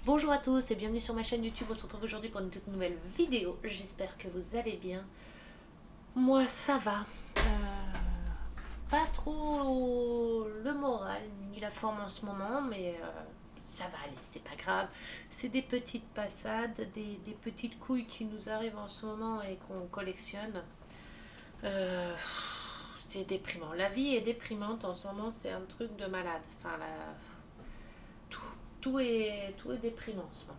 Bonjour à tous et bienvenue sur ma chaîne YouTube. On se retrouve aujourd'hui pour une toute nouvelle vidéo. J'espère que vous allez bien. Moi ça va. Pas trop le moral ni la forme en ce moment, mais ça va aller, c'est pas grave. C'est des petites passades, des petites couilles qui nous arrivent en ce moment et qu'on collectionne. Euh, c'est déprimant. La vie est déprimante en ce moment, c'est un truc de malade. Enfin, tout, tout est déprimant en ce moment.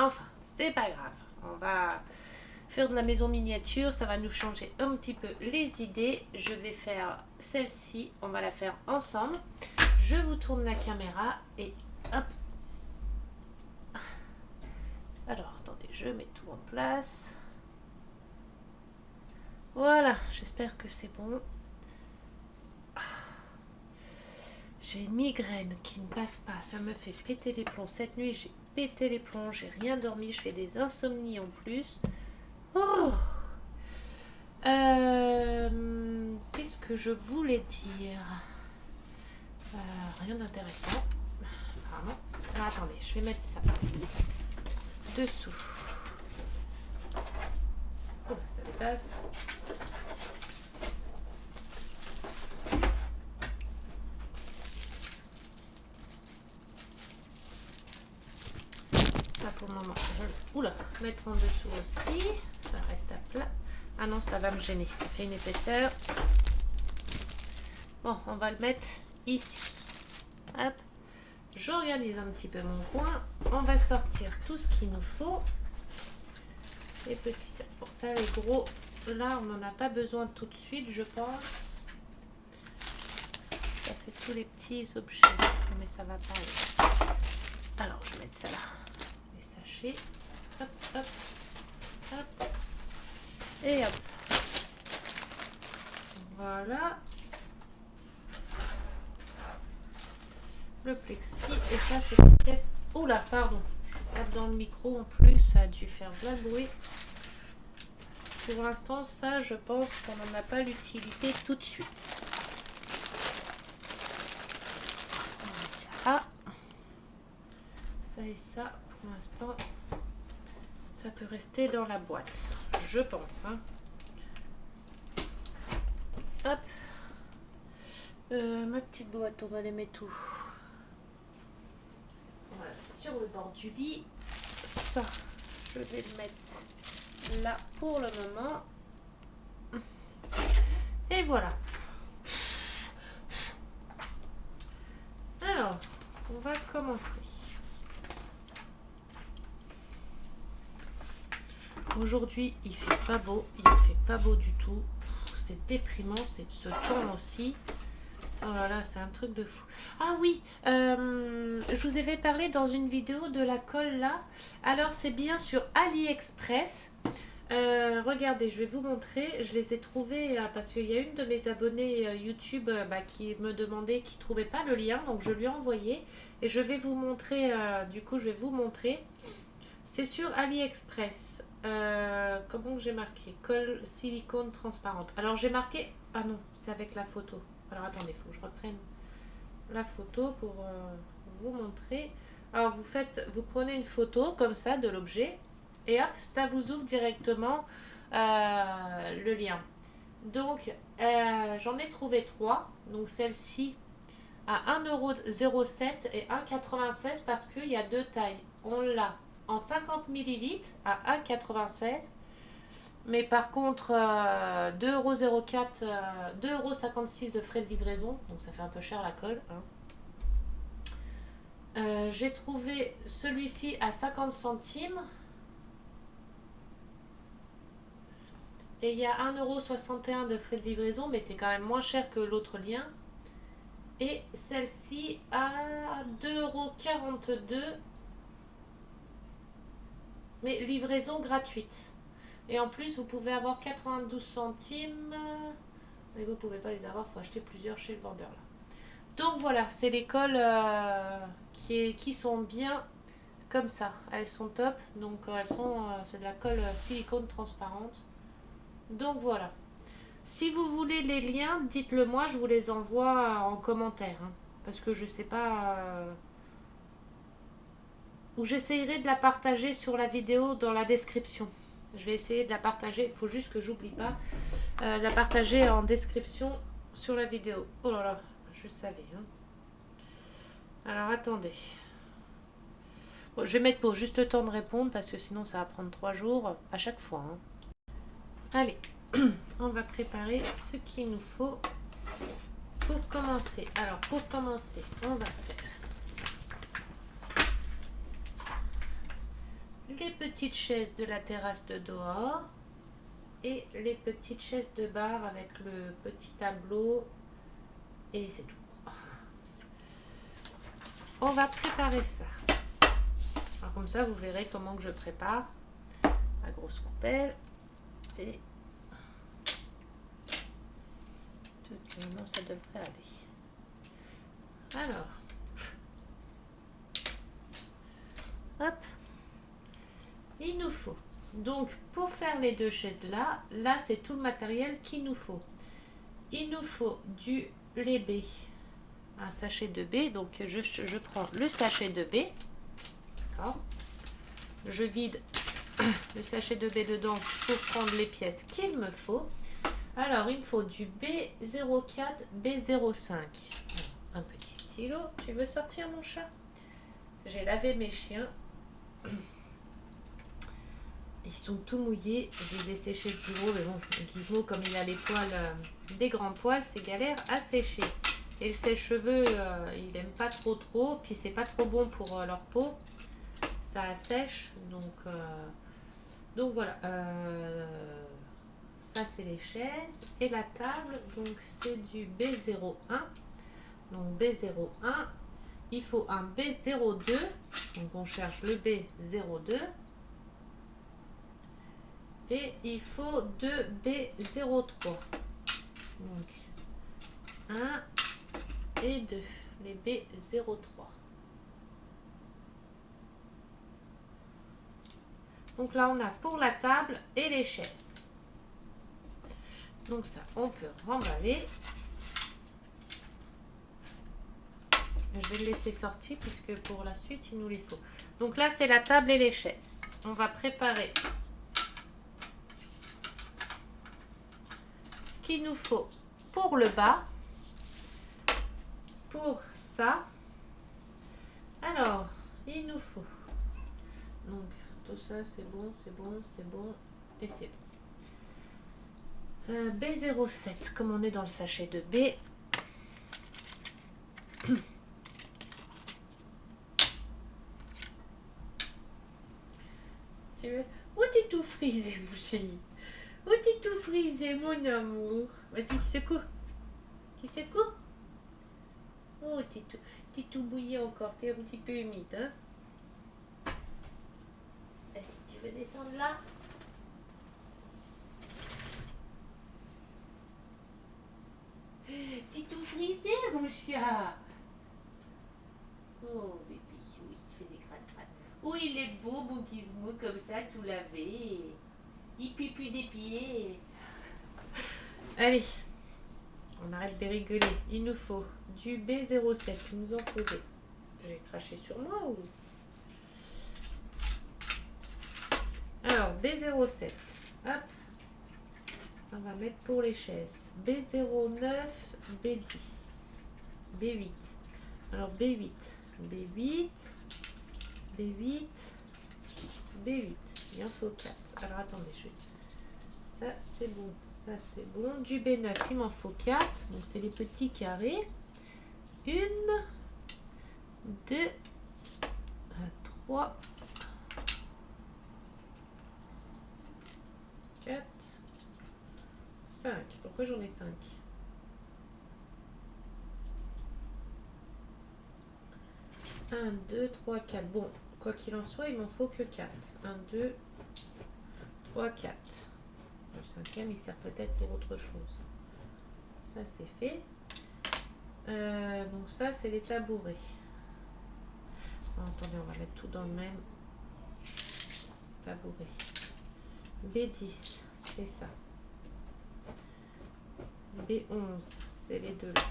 Enfin, c'est pas grave. On va faire de la maison miniature, ça va nous changer un petit peu les idées. Je vais faire celle-ci, on va la faire ensemble. Je vous tourne la caméra et hop. Alors, attendez, je mets tout en place. Voilà, j'espère que c'est bon. J'ai une migraine qui ne passe pas, ça me fait péter les plombs. Cette nuit, j'ai pété les plombs, j'ai rien dormi, je fais des insomnies en plus. Oh, qu'est-ce que je voulais dire? Rien d'intéressant. Apparemment. Alors attendez, je vais mettre ça dessous. Oh, ça dépasse. Ça pour le moment. Oula, mettre en dessous aussi. Ça reste à plat. Ah non, ça va me gêner. Ça fait une épaisseur. Bon, on va le mettre ici. Hop. J'organise un petit peu mon coin. On va sortir tout ce qu'il nous faut. Les petits sacs pour ça, les gros. Là, on n'en a pas besoin tout de suite, je pense. Ça, c'est tous les petits objets. Mais ça va pas aller. Alors, je vais mettre ça là. Les sachets. Hop, hop, hop. Et hop. Voilà. Le plexi. Et ça, c'est une pièce. Oula, pardon. Je tape dans le micro en plus. Ça a dû faire plein de bruit. Pour l'instant, ça, je pense qu'on n'en a pas l'utilité tout de suite. On va mettre ça là. Ça et ça, pour l'instant, ça peut rester dans la boîte. Je pense. Hein. Hop. Ma petite boîte, on va les mettre où? Voilà, sur le bord du lit. Ça, je vais le mettre là pour le moment. Et voilà. Alors, on va commencer. Aujourd'hui, il fait pas beau. Il fait pas beau du tout. C'est déprimant. C'est ce temps aussi. Oh là là, c'est un truc de fou. Ah oui, je vous avais parlé dans une vidéo de la colle là. Alors, c'est bien sur AliExpress. Regardez, je vais vous montrer. Je les ai trouvés parce qu'il y a une de mes abonnées YouTube qui me demandait, qui ne trouvait pas le lien. Donc, je lui ai envoyé. Et je vais vous montrer. Du coup, je vais vous montrer. C'est sur AliExpress. Comment j'ai marqué? Colle silicone transparente. Alors, j'ai marqué. Ah non, c'est avec la photo. Alors, attendez, il faut que je reprenne la photo pour vous montrer. Alors, vous prenez une photo comme ça de l'objet. Et hop, ça vous ouvre directement le lien. Donc, j'en ai trouvé 3. Donc, celle-ci à 1,07€ et 1,96€ parce qu'il y a deux tailles. On l'a en 50 millilitres à 1,96€. Mais par contre, 2,04€, 2,56€ de frais de livraison. Donc, ça fait un peu cher la colle. Hein. J'ai trouvé celui-ci à 50 centimes. Et il y a 1,61€ de frais de livraison, mais c'est quand même moins cher que l'autre lien. Et celle-ci à 2,42€, mais livraison gratuite. Et en plus, vous pouvez avoir 92 centimes, mais vous ne pouvez pas les avoir, il faut acheter plusieurs chez le vendeur là. Donc voilà, c'est les colles qui sont bien comme ça. Elles sont top, donc c'est de la colle silicone transparente. Donc voilà. Si vous voulez les liens, dites-le moi, je vous les envoie en commentaire. Hein, parce que je sais pas. ou j'essayerai de la partager sur la vidéo dans la description. Je vais essayer de la partager, il faut juste que j'oublie pas. La partager en description sur la vidéo. Oh là là, je savais. Hein. Alors attendez. Bon, je vais mettre pour juste le temps de répondre parce que sinon ça va prendre 3 jours à chaque fois. Hein. Allez, on va préparer ce qu'il nous faut pour commencer. Alors pour commencer, on va faire les petites chaises de la terrasse de dehors et les petites chaises de bar avec le petit tableau et c'est tout. On va préparer ça. Alors comme ça vous verrez comment que je prépare la grosse coupelle et non, ça devrait aller. Alors hop, il nous faut donc pour faire les deux chaises là c'est tout le matériel qu'il nous faut. Il nous faut du lait B, un sachet de B, donc je prends le sachet de B, d'accord, je vide le sachet de B dedans pour prendre les pièces qu'il me faut. Alors il me faut du B04, B05, un petit stylo. Tu veux sortir mon chat? J'ai lavé mes chiens. Ils sont tout mouillés, je les ai séchés le bureau, mais bon, Gizmo, comme il a les poils, des grands poils, c'est galère à sécher. Et le sèche-cheveux, il aime pas trop, puis c'est pas trop bon pour leur peau, ça sèche, donc voilà. Ça c'est les chaises, et la table, donc c'est du B01, donc B01, il faut un B02, donc on cherche le B02, et il faut 2 B03. Donc 1 et 2, les B03. Donc là on a pour la table et les chaises. Donc ça on peut remballer. Je vais le laisser sortir puisque pour la suite il nous les faut. Donc là c'est la table et les chaises. On va préparer qu'il nous faut pour le bas, pour ça. Alors il nous faut donc tout ça, c'est bon, c'est bon, c'est bon et c'est bon. B07 comme on est dans le sachet de B. Tu veux? Où t'es tout frisé mon chéri? Où t'es tout frisé mon amour? Vas-y, secoue. Tu secoues? Oh, t'es tout bouilli encore, t'es un petit peu humide, hein? Vas-y, tu veux descendre là? T'es tout frisé mon chat? Oh bébé, oui, tu fais des crânes. Oh, il est beau mon Gizmo comme ça, tout lavé. Il pue des pieds. Allez, on arrête de rigoler. Il nous faut du B07. Il nous en faut. J'ai craché sur moi ou... Alors, B07. Hop. On va mettre pour les chaises. B09, B10, B8. Alors, B8, B8, B8, B8. Il en faut 4. Alors, attendez, ça, c'est bon. Ça, c'est bon. Du B9, il m'en faut 4. Donc, c'est les petits carrés. 1, 2, 3, 4, 5. Pourquoi j'en ai 5? Un, 2, 3, 4. Bon, quoi qu'il en soit, il m'en faut que 4. 1, 2, 3, 4. Le cinquième, il sert peut-être pour autre chose. Ça, c'est fait. Donc ça, c'est les tabourets. Oh, attendez, on va mettre tout dans le même tabouret. B10, c'est ça. B11, c'est les deux là.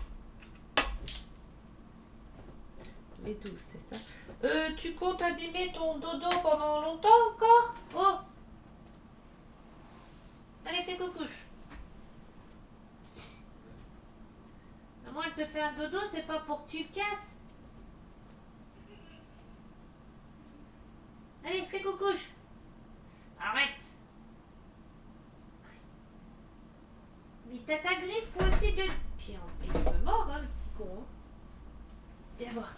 Les 12, c'est ça. Tu comptes abîmer ton dodo pendant longtemps encore? Oh! Allez, fais coucouche. Moi, elle te fait un dodo, c'est pas pour que tu le casses. Allez, fais coucouche. Arrête. Mais t'as ta griffe coincée de... Puis il me mord, hein, le petit con. Hein. Viens voir.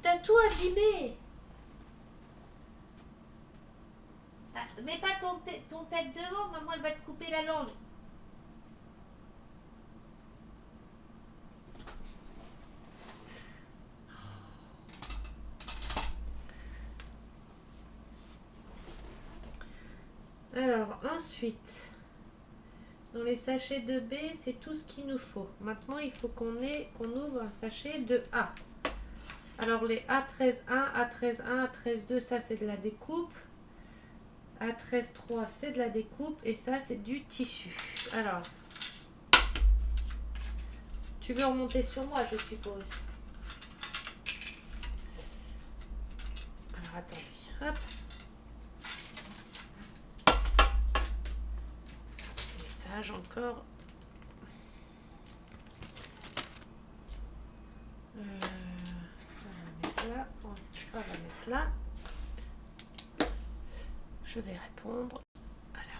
T'as tout abîmé. Ah, mets pas ton tête devant, maman, elle va te couper la langue. Alors, ensuite, dans les sachets de B, c'est tout ce qu'il nous faut. Maintenant, il faut qu'on ouvre un sachet de A. Alors, les A13-1, A13-1, A13-2, ça, c'est de la découpe. A13-3, c'est de la découpe. Et ça, c'est du tissu. Alors, tu veux remonter sur moi, je suppose. Alors, attendez. Hop. Encore. Ça va mettre là. Ça va mettre là. Je vais répondre. Voilà.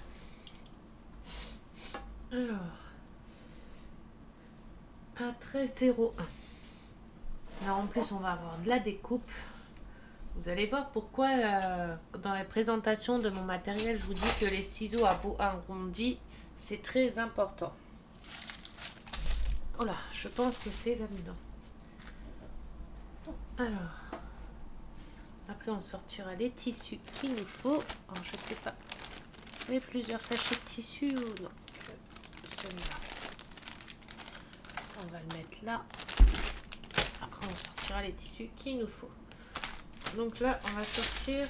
Alors. A1301. Alors en plus, on va avoir de la découpe. Vous allez voir pourquoi dans la présentation de mon matériel, je vous dis que les ciseaux à bout arrondi, c'est très important. Oh là, je pense que c'est là-dedans. Alors, après on sortira les tissus qu'il nous faut. Alors, je sais pas. Vous avez plusieurs sachets de tissu ou non? Celui-là. On va le mettre là. Après on sortira les tissus qu'il nous faut. Donc là, on va sortir.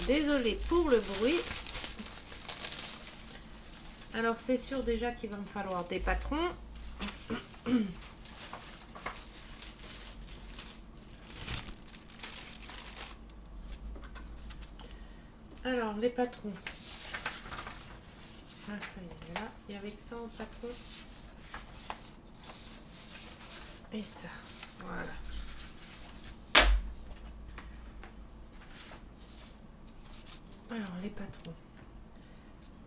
Désolée pour le bruit. Alors, c'est sûr déjà qu'il va me falloir des patrons. Alors, les patrons. La feuille est là. Et avec ça, en patron. Et ça. Voilà. Alors, les patrons.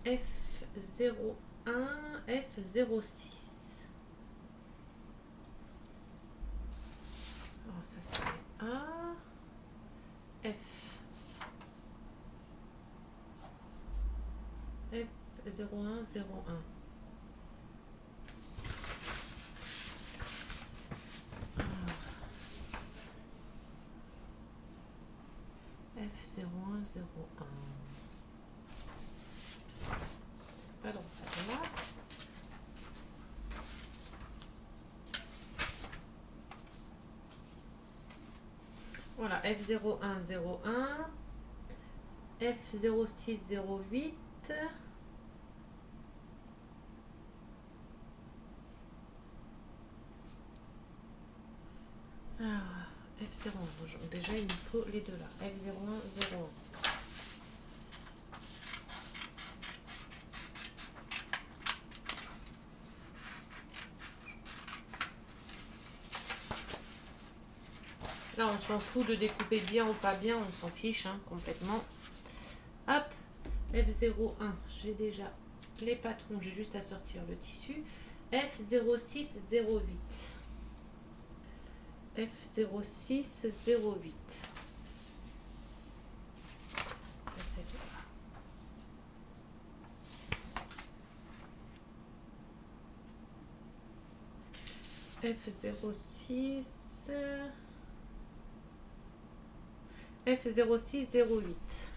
F01, F06. Alors, ça, c'est A. F. F01, 01. F01, 01. Pas dans celle-là. Voilà, F01, 01. F06, 08. Alors, F01. Déjà, il nous faut les deux là. F01, 01. Là, on s'en fout de découper bien ou pas bien, on s'en fiche hein, complètement. Hop, F01, j'ai déjà les patrons, j'ai juste à sortir le tissu. F06, 08. F06, 08. Ça, c'est bien. F06... F06, 08.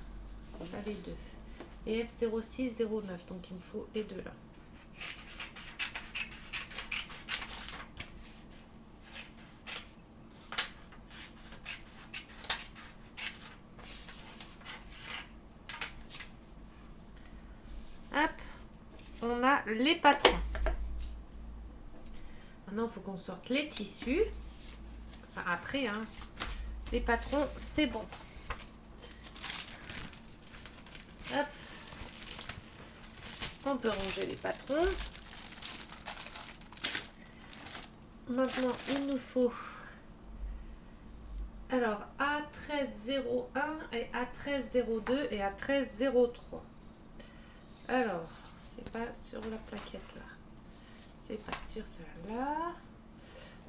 On a les deux. Et F06, 09. Donc il me faut les deux là. Hop. On a les patrons. Maintenant, il faut qu'on sorte les tissus. Enfin, après, hein, les patrons, c'est bon. Hop. On peut ranger les patrons. Maintenant, il nous faut alors A1301 et A1302 et A1303. Alors, c'est pas sur la plaquette là. C'est pas sur celle-là.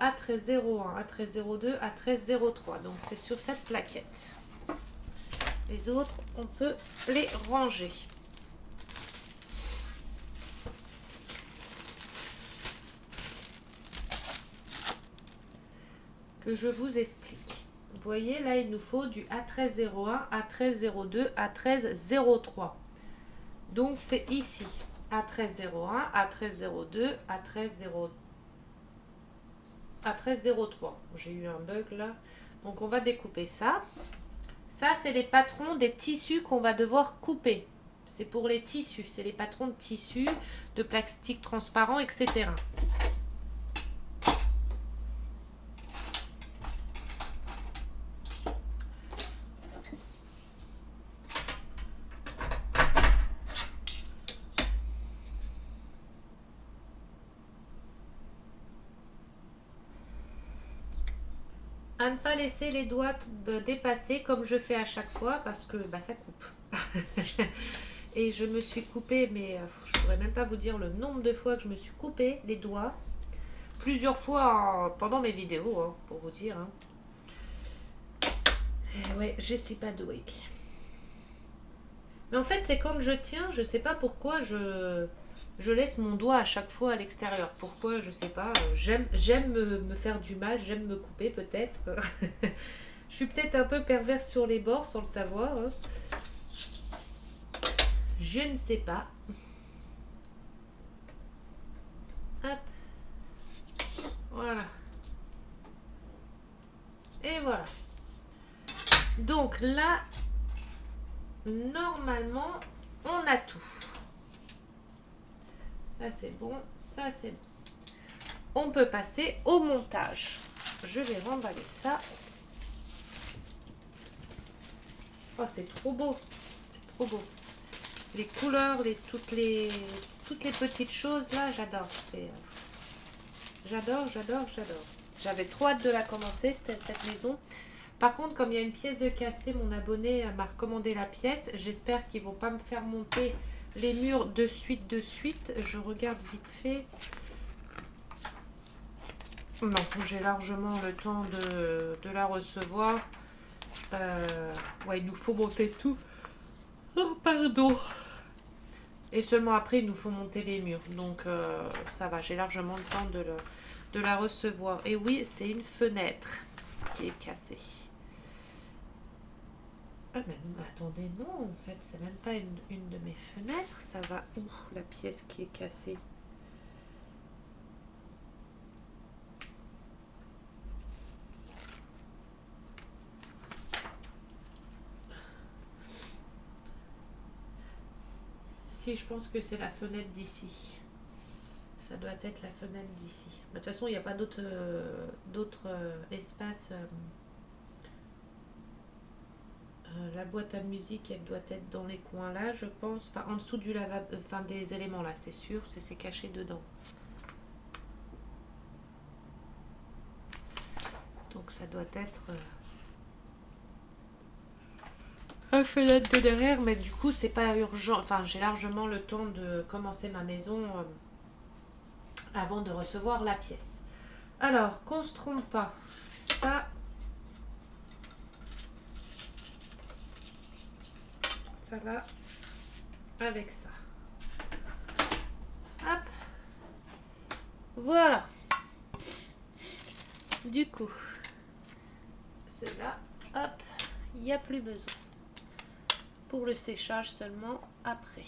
A1301, A1302, A1303. Donc, c'est sur cette plaquette. Les autres, on peut les ranger. Que je vous explique. Vous voyez, là, il nous faut du A1301, A1302, A1303. Donc, c'est ici. A1301, A1302, A1303. J'ai eu un bug là. Donc, on va découper ça. Ça, c'est les patrons des tissus qu'on va devoir couper. C'est pour les tissus. C'est les patrons de tissus, de plastique transparent, etc. À ne pas laisser les doigts dépasser comme je fais à chaque fois parce que bah, ça coupe. Et je me suis coupée, mais je pourrais même pas vous dire le nombre de fois que je me suis coupé les doigts. Plusieurs fois pendant mes vidéos, hein, pour vous dire. Hein. Et ouais, je suis pas douée. Mais en fait, c'est quand je tiens, je sais pas pourquoi je laisse mon doigt à chaque fois à l'extérieur. Pourquoi, je sais pas. J'aime me faire du mal, j'aime me couper peut-être. Je suis peut-être un peu perverse sur les bords sans le savoir. Hein. Je ne sais pas. Hop. Voilà. Et voilà. Donc là, normalement, on a tout. Ça c'est bon, ça c'est bon. On peut passer au montage. Je vais remballer ça. Oh, c'est trop beau. C'est trop beau. Les couleurs, toutes les petites choses là, j'adore. J'adore, j'adore, j'adore. J'avais trop hâte de la commencer, cette maison. Par contre, comme il y a une pièce de cassé, mon abonné m'a recommandé la pièce. J'espère qu'ils vont pas me faire monter les murs de suite, Je regarde vite fait. Non, j'ai largement le temps de la recevoir. Ouais, il nous faut monter tout. Oh, pardon. Et seulement après, il nous faut monter les murs. Donc, ça va, j'ai largement le temps de la recevoir. Et oui, c'est une fenêtre qui est cassée. Ah, mais attendez, non, en fait, c'est même pas une de mes fenêtres. Ça va où, la pièce qui est cassée? Si, je pense que c'est la fenêtre d'ici. Ça doit être la fenêtre d'ici. De toute façon, il n'y a pas d'autres espaces. La boîte à musique, elle doit être dans les coins là, je pense. Enfin, en dessous du lavabo, enfin des éléments là, c'est sûr, c'est caché dedans. Donc ça doit être un fenêtre de derrière, mais du coup c'est pas urgent. Enfin, j'ai largement le temps de commencer ma maison avant de recevoir la pièce. Alors, qu'on se trompe pas, ça va avec ça. Hop. Voilà. Du coup, cela, hop, il n'y a plus besoin. Pour le séchage seulement après.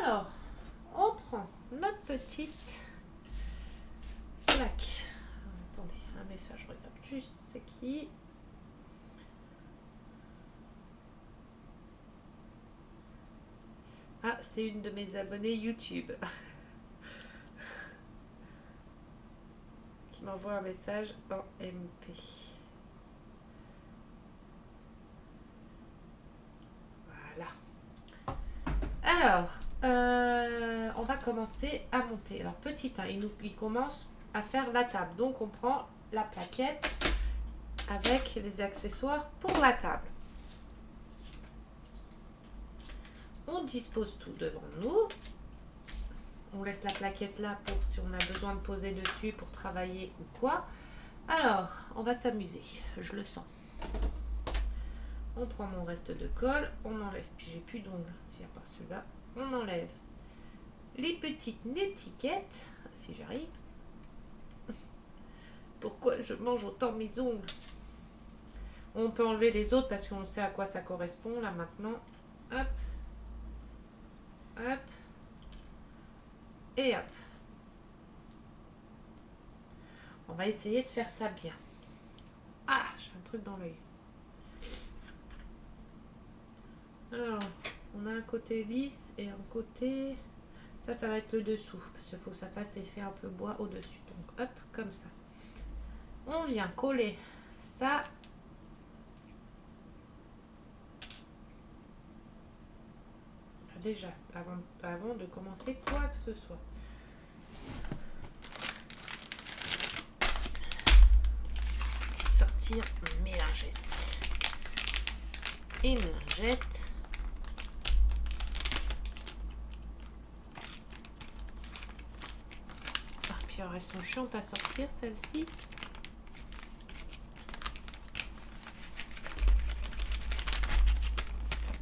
Alors, on prend notre petite plaque. Attendez, un message, je regarde juste c'est qui. Ah, c'est une de mes abonnées YouTube. Qui qui m'envoie un message en MP. Voilà. Alors, on va commencer à monter. Alors, petit 1, il commence à faire la table. Donc, on prend la plaquette avec les accessoires pour la table. On dispose tout devant nous. On laisse la plaquette là pour si on a besoin de poser dessus pour travailler ou quoi. Alors, on va s'amuser. Je le sens. On prend mon reste de colle, on enlève, puis j'ai plus d'ongles, s'il n'y a pas celui-là, on enlève les petites étiquettes, si j'arrive. Pourquoi je mange autant mes ongles? On peut enlever les autres parce qu'on sait à quoi ça correspond, là maintenant. Hop, hop, et hop. On va essayer de faire ça bien. Ah, j'ai un truc dans l'œil. Alors, on a un côté lisse et un côté... Ça va être le dessous. Parce qu'il faut que ça fasse effet un peu bois au-dessus. Donc, hop, comme ça. On vient coller ça. Déjà, avant de commencer quoi que ce soit. Sortir mes lingettes. Une lingette. Alors, elles sont chiantes à sortir, celles-ci.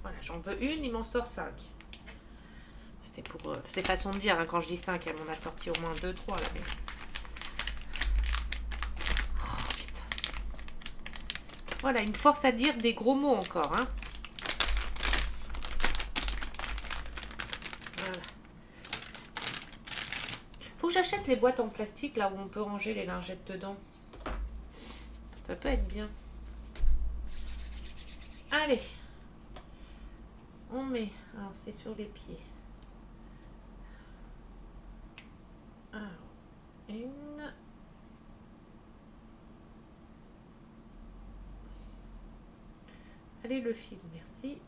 Voilà, j'en veux une, il m'en sort 5. C'est façon de dire, hein, quand je dis 5, elle m'en a sorti au moins 2, 3 là. Mais... Oh, putain. Voilà, une force à dire des gros mots encore, hein. Voilà. Faut que j'achète les boîtes en plastique là où on peut ranger les lingettes dedans. Ça peut être bien. Allez. On met. Alors c'est sur les pieds. Alors, une. Allez le fil, merci.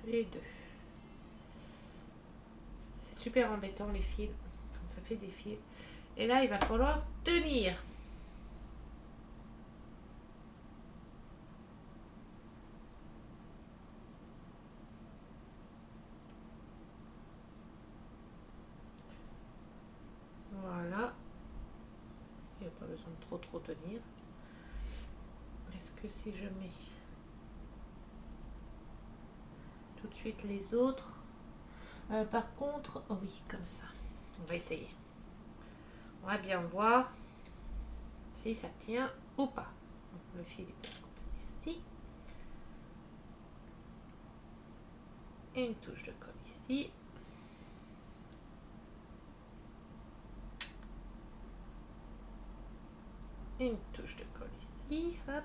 Les deux. C'est super embêtant les fils. Quand ça fait des fils. Et là il va falloir tenir. Voilà. Il n'y a pas besoin de trop tenir. Est-ce que si je mets tout de suite les autres, par contre, oh oui, comme ça. On va essayer. On va bien voir si ça tient ou pas. Donc, le fil est coupé ici. Une touche de colle ici. Une touche de colle ici. Hop.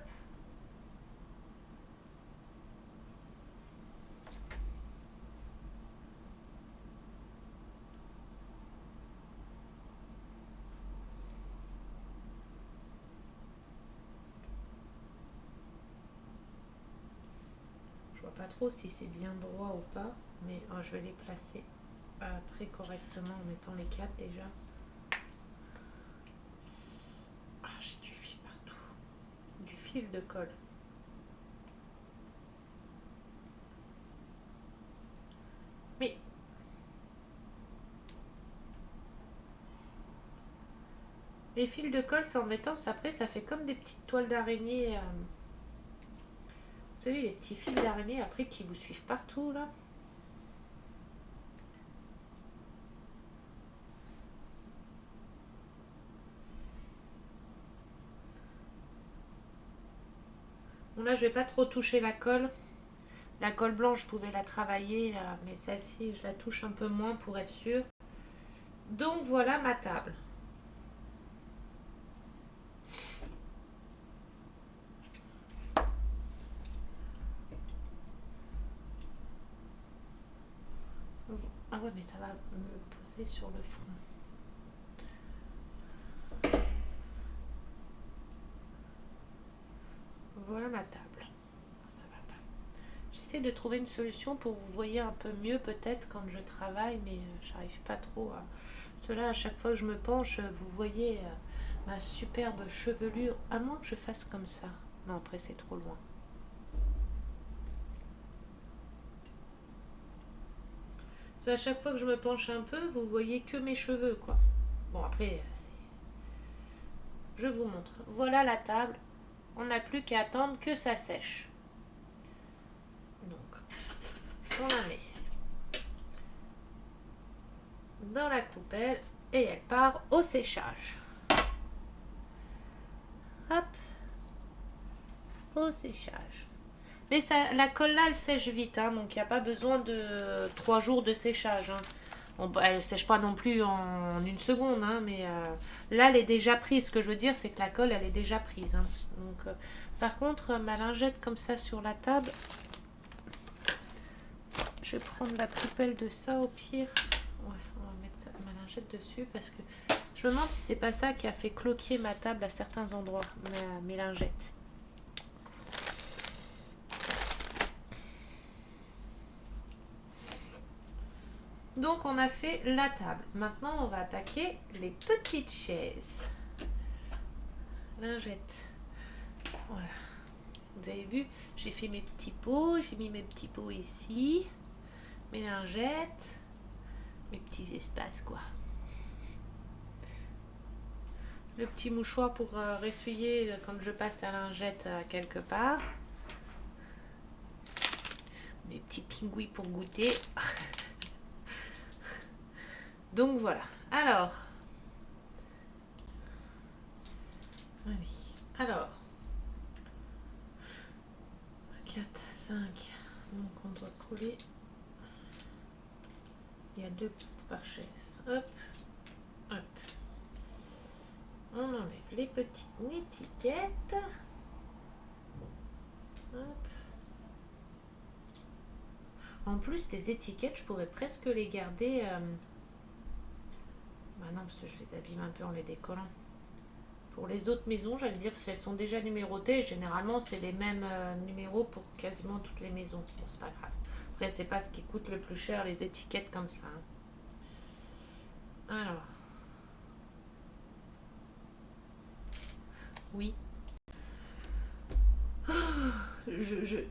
Je vois pas trop si c'est bien droit ou pas, mais je vais les placer après correctement en mettant les 4 déjà. Ah, j'ai du fil partout. Du fil de colle. Mais les fils de colle, c'est embêtant, parce qu'après ça fait comme des petites toiles d'araignée. Vous savez, les petits fils d'araignée après qui vous suivent partout là. Bon là je vais pas trop toucher la colle. La colle blanche je pouvais la travailler, mais celle-ci je la touche un peu moins pour être sûre. Donc voilà ma table. Ah ouais mais ça va me poser sur le front. Voilà ma table. Ça va pas. J'essaie de trouver une solution pour vous voyez un peu mieux peut-être quand je travaille, mais j'arrive pas trop à... Cela, à chaque fois que je me penche, vous voyez ma superbe chevelure. À moins que je fasse comme ça. Non, après c'est trop loin. À chaque fois que je me penche un peu, vous voyez que mes cheveux, quoi. Bon, après, je vous montre. Voilà la table. On n'a plus qu'à attendre que ça sèche. Donc, on la met dans la coupelle et elle part au séchage. Hop, au séchage. Mais ça, la colle là, elle sèche vite, hein, donc il n'y a pas besoin de 3 jours de séchage. Hein. Elle ne sèche pas non plus en une seconde, hein, mais là, elle est déjà prise. Ce que je veux dire, c'est que la colle, elle est déjà prise. Hein. Donc, par contre, ma lingette comme ça sur la table, je vais prendre la poubelle de ça au pire. Ouais, on va mettre ça, ma lingette dessus parce que je me demande si c'est pas ça qui a fait cloquer ma table à certains endroits, mes lingettes. Donc on a fait la table. Maintenant on va attaquer les petites chaises. Lingettes. Voilà. Vous avez vu, j'ai fait mes petits pots. J'ai mis mes petits pots ici. Mes lingettes. Mes petits espaces quoi. Le petit mouchoir pour essuyer quand je passe la lingette quelque part. Mes petits pingouins pour goûter. Donc voilà. Alors. Oui. Alors. 4, 5. Donc on doit coller. Il y a 2 petites par chaise. Hop. Hop. On enlève les petites étiquettes. Hop. En plus des étiquettes, je pourrais presque les garder. Bah non, parce que je les abîme un peu en les décollant. Pour les autres maisons, j'allais dire qu'elles sont déjà numérotées. Généralement, c'est les mêmes numéros pour quasiment toutes les maisons. Bon, c'est pas grave. Après, c'est pas ce qui coûte le plus cher, les étiquettes comme ça. Hein. Alors. Oui.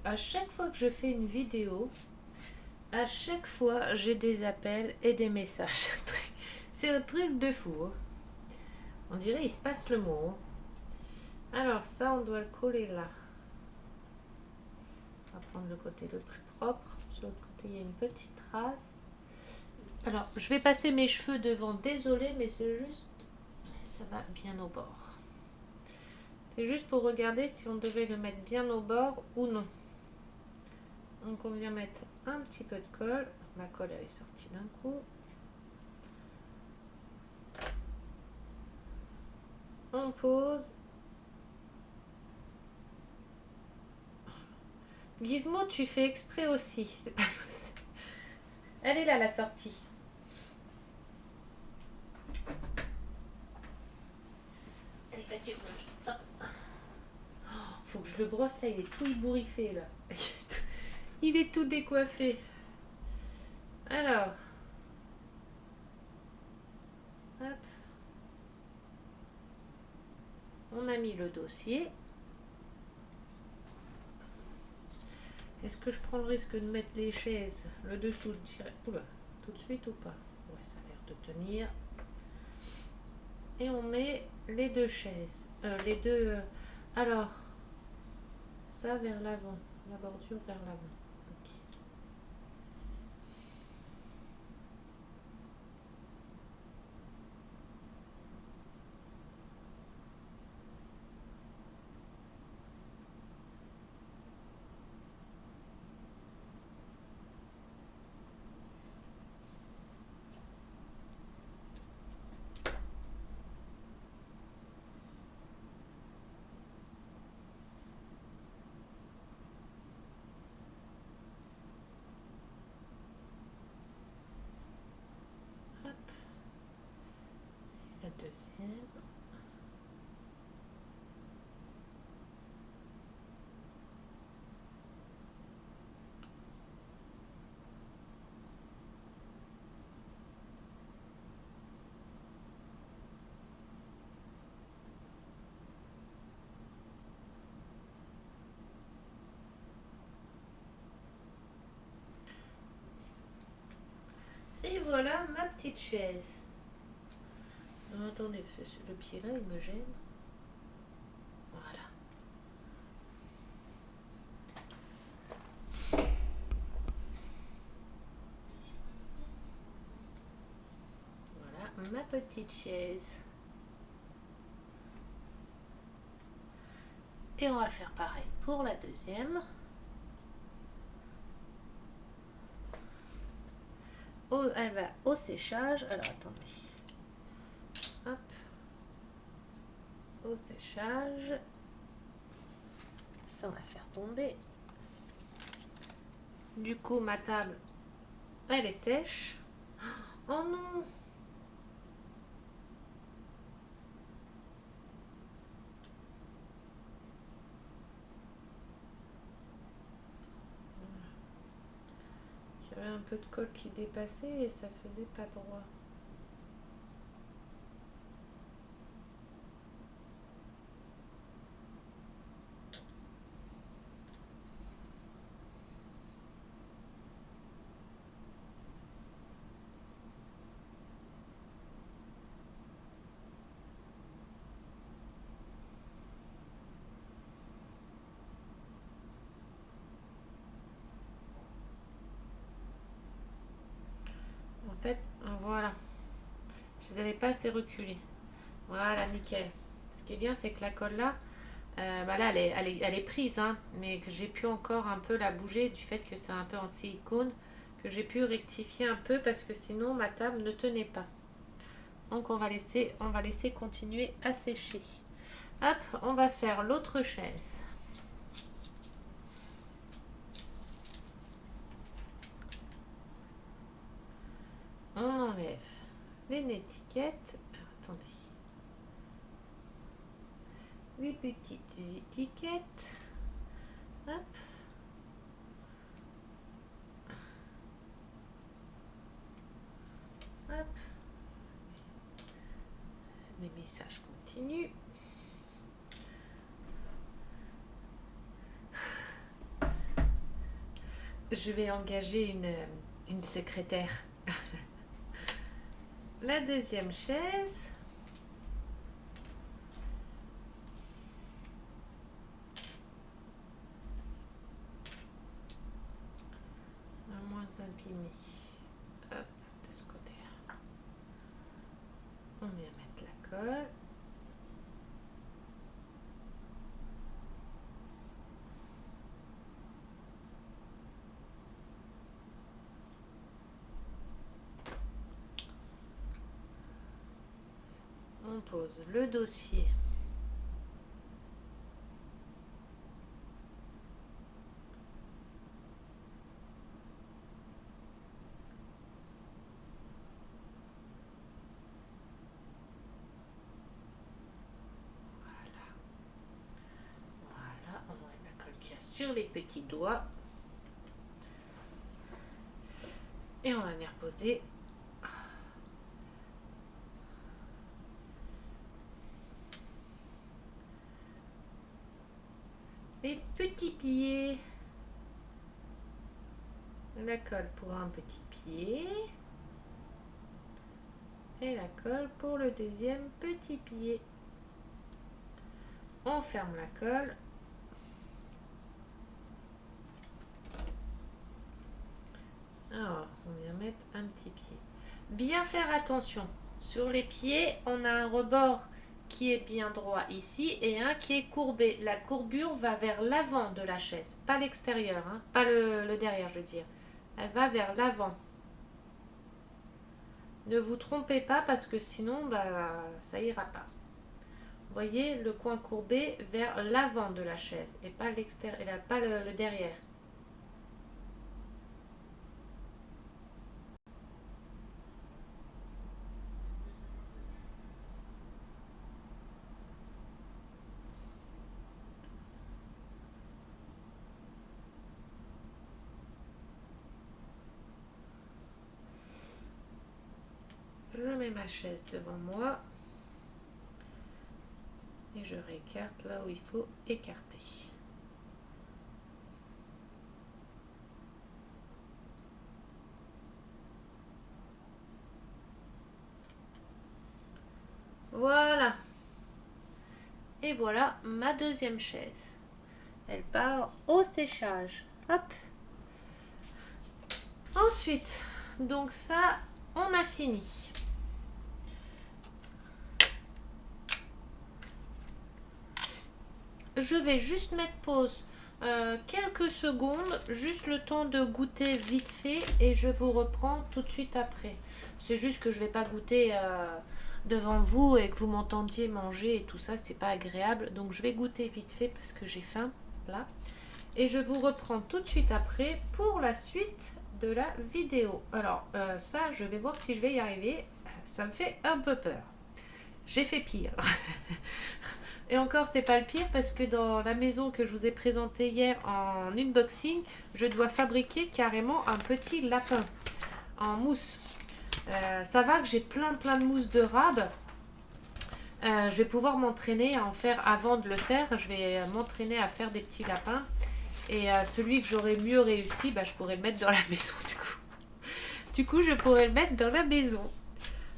À chaque fois que je fais une vidéo, à chaque fois, j'ai des appels et des messages. C'est un truc de fou. Hein. On dirait il se passe le mot. Alors ça, on doit le coller là. On va prendre le côté le plus propre. Sur l'autre côté, il y a une petite trace. Alors, je vais passer mes cheveux devant. Désolée, mais c'est juste... Ça va bien au bord. C'est juste pour regarder si on devait le mettre bien au bord ou non. Donc, on vient mettre un petit peu de colle. Ma colle, elle est sortie d'un coup. On pose. Gizmo, tu fais exprès aussi. C'est pas possible. Elle est là, la sortie. Allez, pas sur moi. Faut que je le brosse là, il est tout ébouriffé là. Il est tout décoiffé. Alors. Hop. On a mis le dossier. Est-ce que je prends le risque de mettre les chaises, le dessous, oula, tout de suite ou pas? Ouais, ça a l'air de tenir. Et on met les 2 chaises. Les deux... alors, ça vers l'avant. La bordure vers l'avant. Ok. Hop. La deuxième. voilà ma petite chaise. Non, attendez, le pied là, il me gêne. Voilà. Voilà ma petite chaise. Et on va faire pareil pour la deuxième. Elle va au séchage. Alors attendez. Hop. Au séchage. Ça, on va faire tomber. Du coup, ma table, elle est sèche. Oh non! J'avais un peu de colle qui dépassait et ça faisait pas droit. En fait, voilà. Je les avais pas assez reculés. Voilà, nickel. Ce qui est bien, c'est que la colle là, là, elle est prise, hein, mais que j'ai pu encore un peu la bouger du fait que c'est un peu en silicone, que j'ai pu rectifier un peu parce que sinon ma table ne tenait pas. Donc on va laisser continuer à sécher. Hop, on va faire l'autre chaise. On enlève les étiquettes. Attendez. Les petites étiquettes. Hop. Hop. Les messages continuent. Je vais engager une secrétaire. La deuxième chaise. Moins imprimé. Hop, de ce côté-là. On vient mettre la colle. On pose le dossier. Voilà, on enlève la colle qu'il y a sur les petits doigts. Et on va venir poser les petits pieds. La colle pour un petit pied. Et la colle pour le deuxième petit pied. On ferme la colle. Alors, on vient mettre un petit pied. Bien faire attention. Sur les pieds, on a un rebord qui est bien droit ici et un qui est courbé. La courbure va vers l'avant de la chaise, pas l'extérieur, hein, pas le derrière, je veux dire. Elle va vers l'avant. Ne vous trompez pas parce que sinon, ça ira pas. Vous voyez le coin courbé vers l'avant de la chaise et pas l'extérieur, pas le derrière. Je mets ma chaise devant moi et je réécarte là où il faut écarter. Voilà. Et voilà ma deuxième chaise. Elle part au séchage. Hop. Ensuite, donc ça, on a fini. Je vais juste mettre pause quelques secondes, juste le temps de goûter vite fait et je vous reprends tout de suite après. C'est juste que je vais pas goûter devant vous et que vous m'entendiez manger et tout ça, c'est pas agréable. Donc je vais goûter vite fait parce que j'ai faim là. Et je vous reprends tout de suite après pour la suite de la vidéo. Alors ça, je vais voir si je vais y arriver. Ça me fait un peu peur. J'ai fait pire. Et encore, c'est pas le pire parce que dans la maison que je vous ai présentée hier en unboxing, je dois fabriquer carrément un petit lapin en mousse. Ça va que j'ai plein de mousse de rab. Je vais pouvoir m'entraîner à en faire avant de le faire. Je vais m'entraîner à faire des petits lapins. Et celui que j'aurais mieux réussi, bah, je pourrais le mettre dans la maison du coup. Du coup, je pourrais le mettre dans la maison.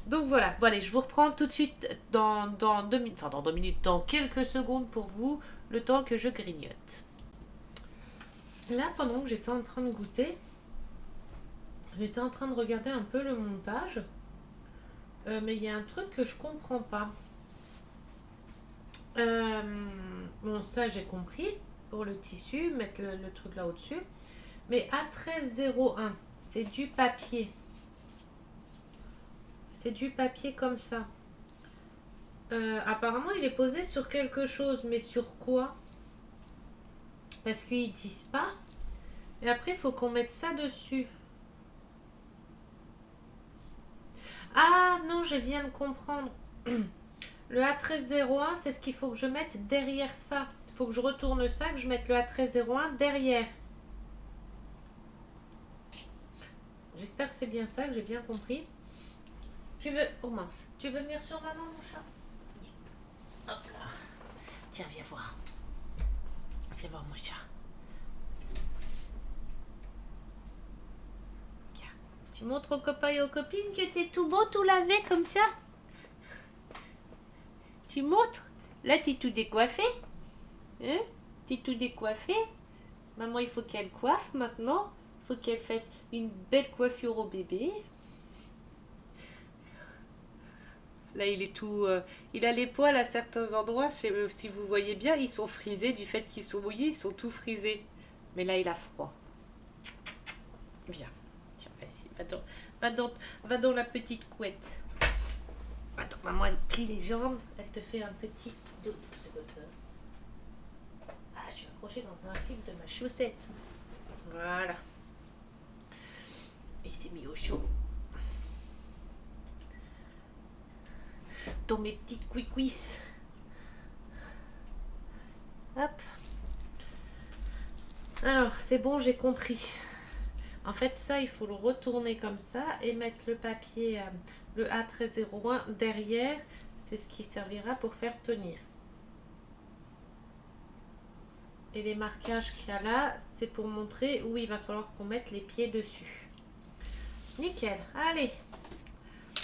Donc voilà, bon allez, je vous reprends tout de suite dans 2 minutes, enfin dans 2 minutes, dans quelques secondes pour vous, le temps que je grignote. Là, pendant que j'étais en train de goûter, j'étais en train de regarder un peu le montage, mais il y a un truc que je comprends pas. Bon, ça j'ai compris, pour le tissu, mettre le truc là au-dessus, mais A1301, c'est du papier. C'est du papier comme ça. Apparemment, il est posé sur quelque chose, mais sur quoi? Parce qu'ils disent pas. Et après, il faut qu'on mette ça dessus. Ah non, je viens de comprendre. Le A1301, c'est ce qu'il faut que je mette derrière ça. Il faut que je retourne ça, que je mette le A1301 derrière. J'espère que c'est bien ça, que j'ai bien compris. Tu veux... Oh mince. Tu veux venir sur maman, mon chat? Hop là. Tiens, viens voir. Viens voir mon chat. Tiens. Tu montres aux copains et aux copines que t'es tout beau, tout lavé comme ça? Tu montres? Là, t'es tout décoiffé. Hein? T'es tout décoiffé. Maman, il faut qu'elle coiffe maintenant. Il faut qu'elle fasse une belle coiffure au bébé. Là, il est tout... il a les poils à certains endroits. Si vous voyez bien, ils sont frisés du fait qu'ils sont mouillés. Ils sont tout frisés. Mais là, il a froid. Viens. Tiens, vas-y. Va dans la petite couette. Attends, maman, elle plie les jambes. Elle te fait un petit dos. C'est comme ça. Ah, je suis accrochée dans un fil de ma chaussette. Voilà. Et il s'est mis au chaud. Dans mes petites cuisses. Hop. Alors, c'est bon, j'ai compris. En fait, ça, il faut le retourner comme ça et mettre le papier, le A1301 derrière. C'est ce qui servira pour faire tenir. Et les marquages qu'il y a là, c'est pour montrer où il va falloir qu'on mette les pieds dessus. Nickel. Allez,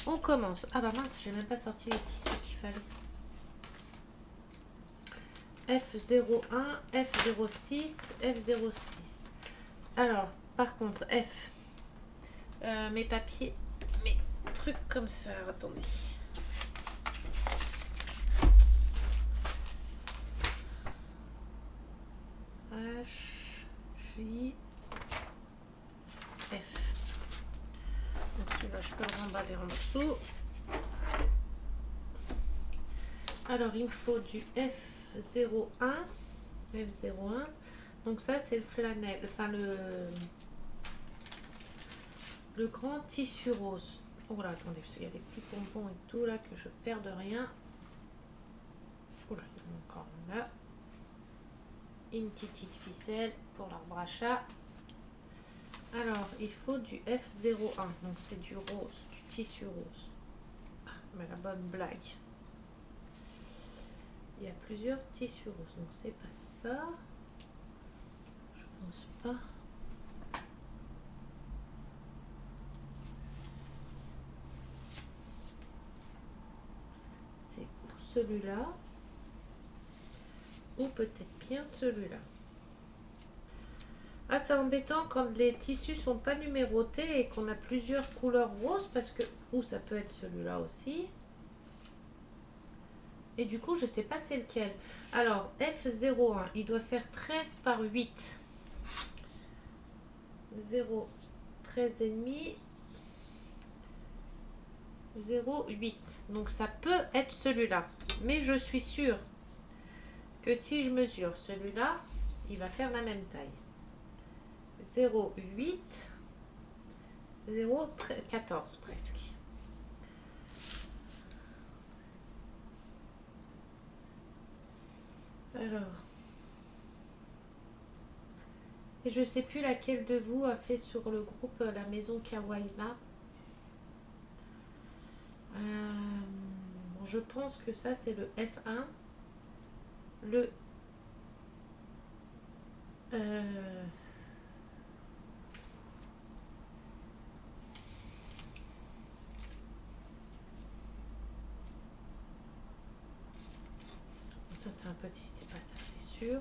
on commence. Ah bah mince, j'ai même pas sorti les tissus qu'il fallait. F01, F06, F06. Alors, par contre, F. Mes papiers, mes trucs comme ça. Attendez. H, J, F. Donc celui-là, je peux le remballer en dessous. Alors, il me faut du F01. F01. Donc ça, c'est le flanelle. Enfin, le grand tissu rose. Oh là, attendez, parce qu'il y a des petits pompons et tout là que je perds de rien. Oh là, il y en a encore là. Une petite ficelle pour l'arbre à chat. Alors, il faut du F01. Donc, c'est du rose, du tissu rose. Ah, mais la bonne blague. Il y a plusieurs tissus roses. Donc, c'est pas ça. Je pense pas. C'est celui-là. Ou peut-être bien celui-là. Ah, c'est embêtant quand les tissus sont pas numérotés et qu'on a plusieurs couleurs roses parce que... Ou ça peut être celui-là aussi. Et du coup, je sais pas c'est lequel. Alors, F01, il doit faire 13 par 8. 0, 13 et demi. 0,8. Donc ça peut être celui-là. Mais je suis sûre que si je mesure celui-là, il va faire la même taille. 0,8, 0,14 presque. Alors. Et je sais plus laquelle de vous a fait sur le groupe la maison Kawaii là. Bon, je pense que ça c'est le F1. Le ça c'est un petit, c'est pas ça, c'est sûr.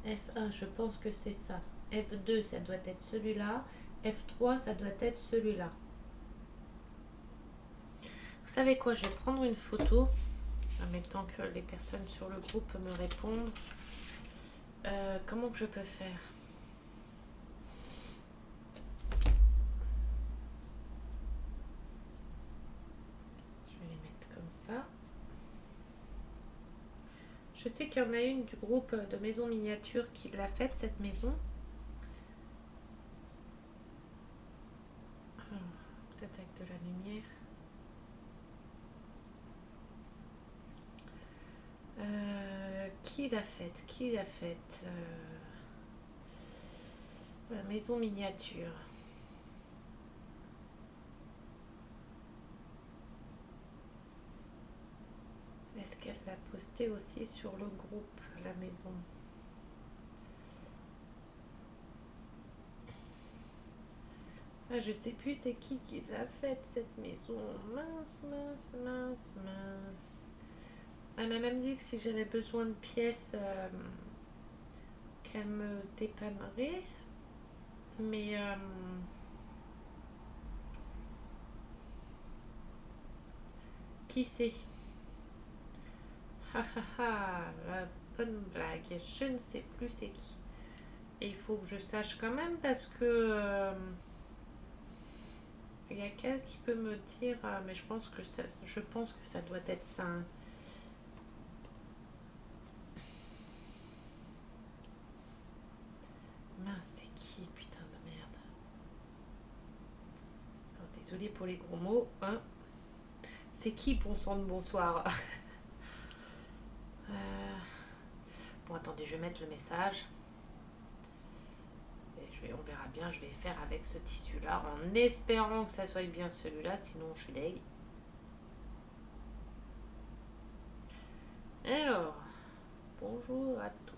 F1, je pense que c'est ça. F2, ça doit être celui-là. F3, ça doit être celui-là. Vous savez quoi, je vais prendre une photo en même temps que les personnes sur le groupe me répondent. Comment que je peux faire? Je vais les mettre comme ça. Je sais qu'il y en a une du groupe de maison miniature qui l'a faite, cette maison. Peut-être avec de la lumière. Qui l'a faite? Qui l'a faite? La maison miniature. Est-ce qu'elle l'a posté aussi sur le groupe, la maison? Ah, je sais plus c'est qui l'a faite, cette maison. Mince, mince, mince, mince. Elle m'a même dit que si j'avais besoin de pièces, qu'elle me dépannerait. Mais... qui c'est? Ha ha ha, la bonne blague. Je ne sais plus c'est qui. Et il faut que je sache quand même parce que... il y a quelqu'un qui peut me dire, mais je pense que ça doit être ça. Hein. Mince, c'est qui, putain de merde. Alors, désolée pour les gros mots. Hein. C'est qui, bon sang de bonsoir? Bon, attendez, je vais mettre le message. Et on verra bien, je vais faire avec ce tissu-là en espérant que ça soit bien celui-là, sinon je suis deg. Alors, bonjour à tous.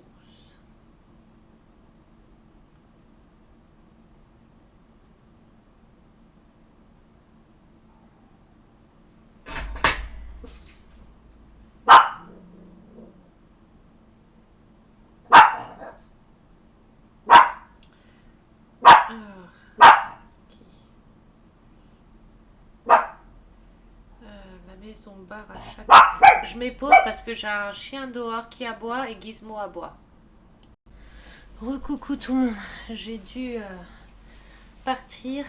Maison bar à chaque... Je m'épose parce que j'ai un chien dehors qui aboie et Gizmo aboie. Recoucou tout le monde. J'ai dû partir.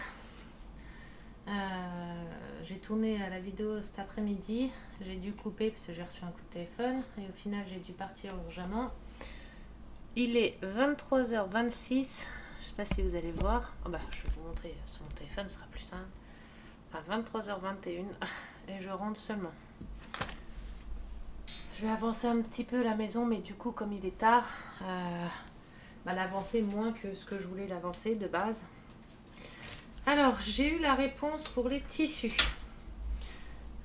J'ai tourné la vidéo cet après-midi. J'ai dû couper parce que j'ai reçu un coup de téléphone. Et au final, j'ai dû partir urgemment. Il est 23h26. Je sais pas si vous allez voir. Oh bah, je vais vous montrer sur mon téléphone, ce sera plus simple. Enfin, 23h21. Et je rentre seulement. Je vais avancer un petit peu la maison, mais du coup, comme il est tard, l'avancer moins que ce que je voulais l'avancer de base. Alors, j'ai eu la réponse pour les tissus.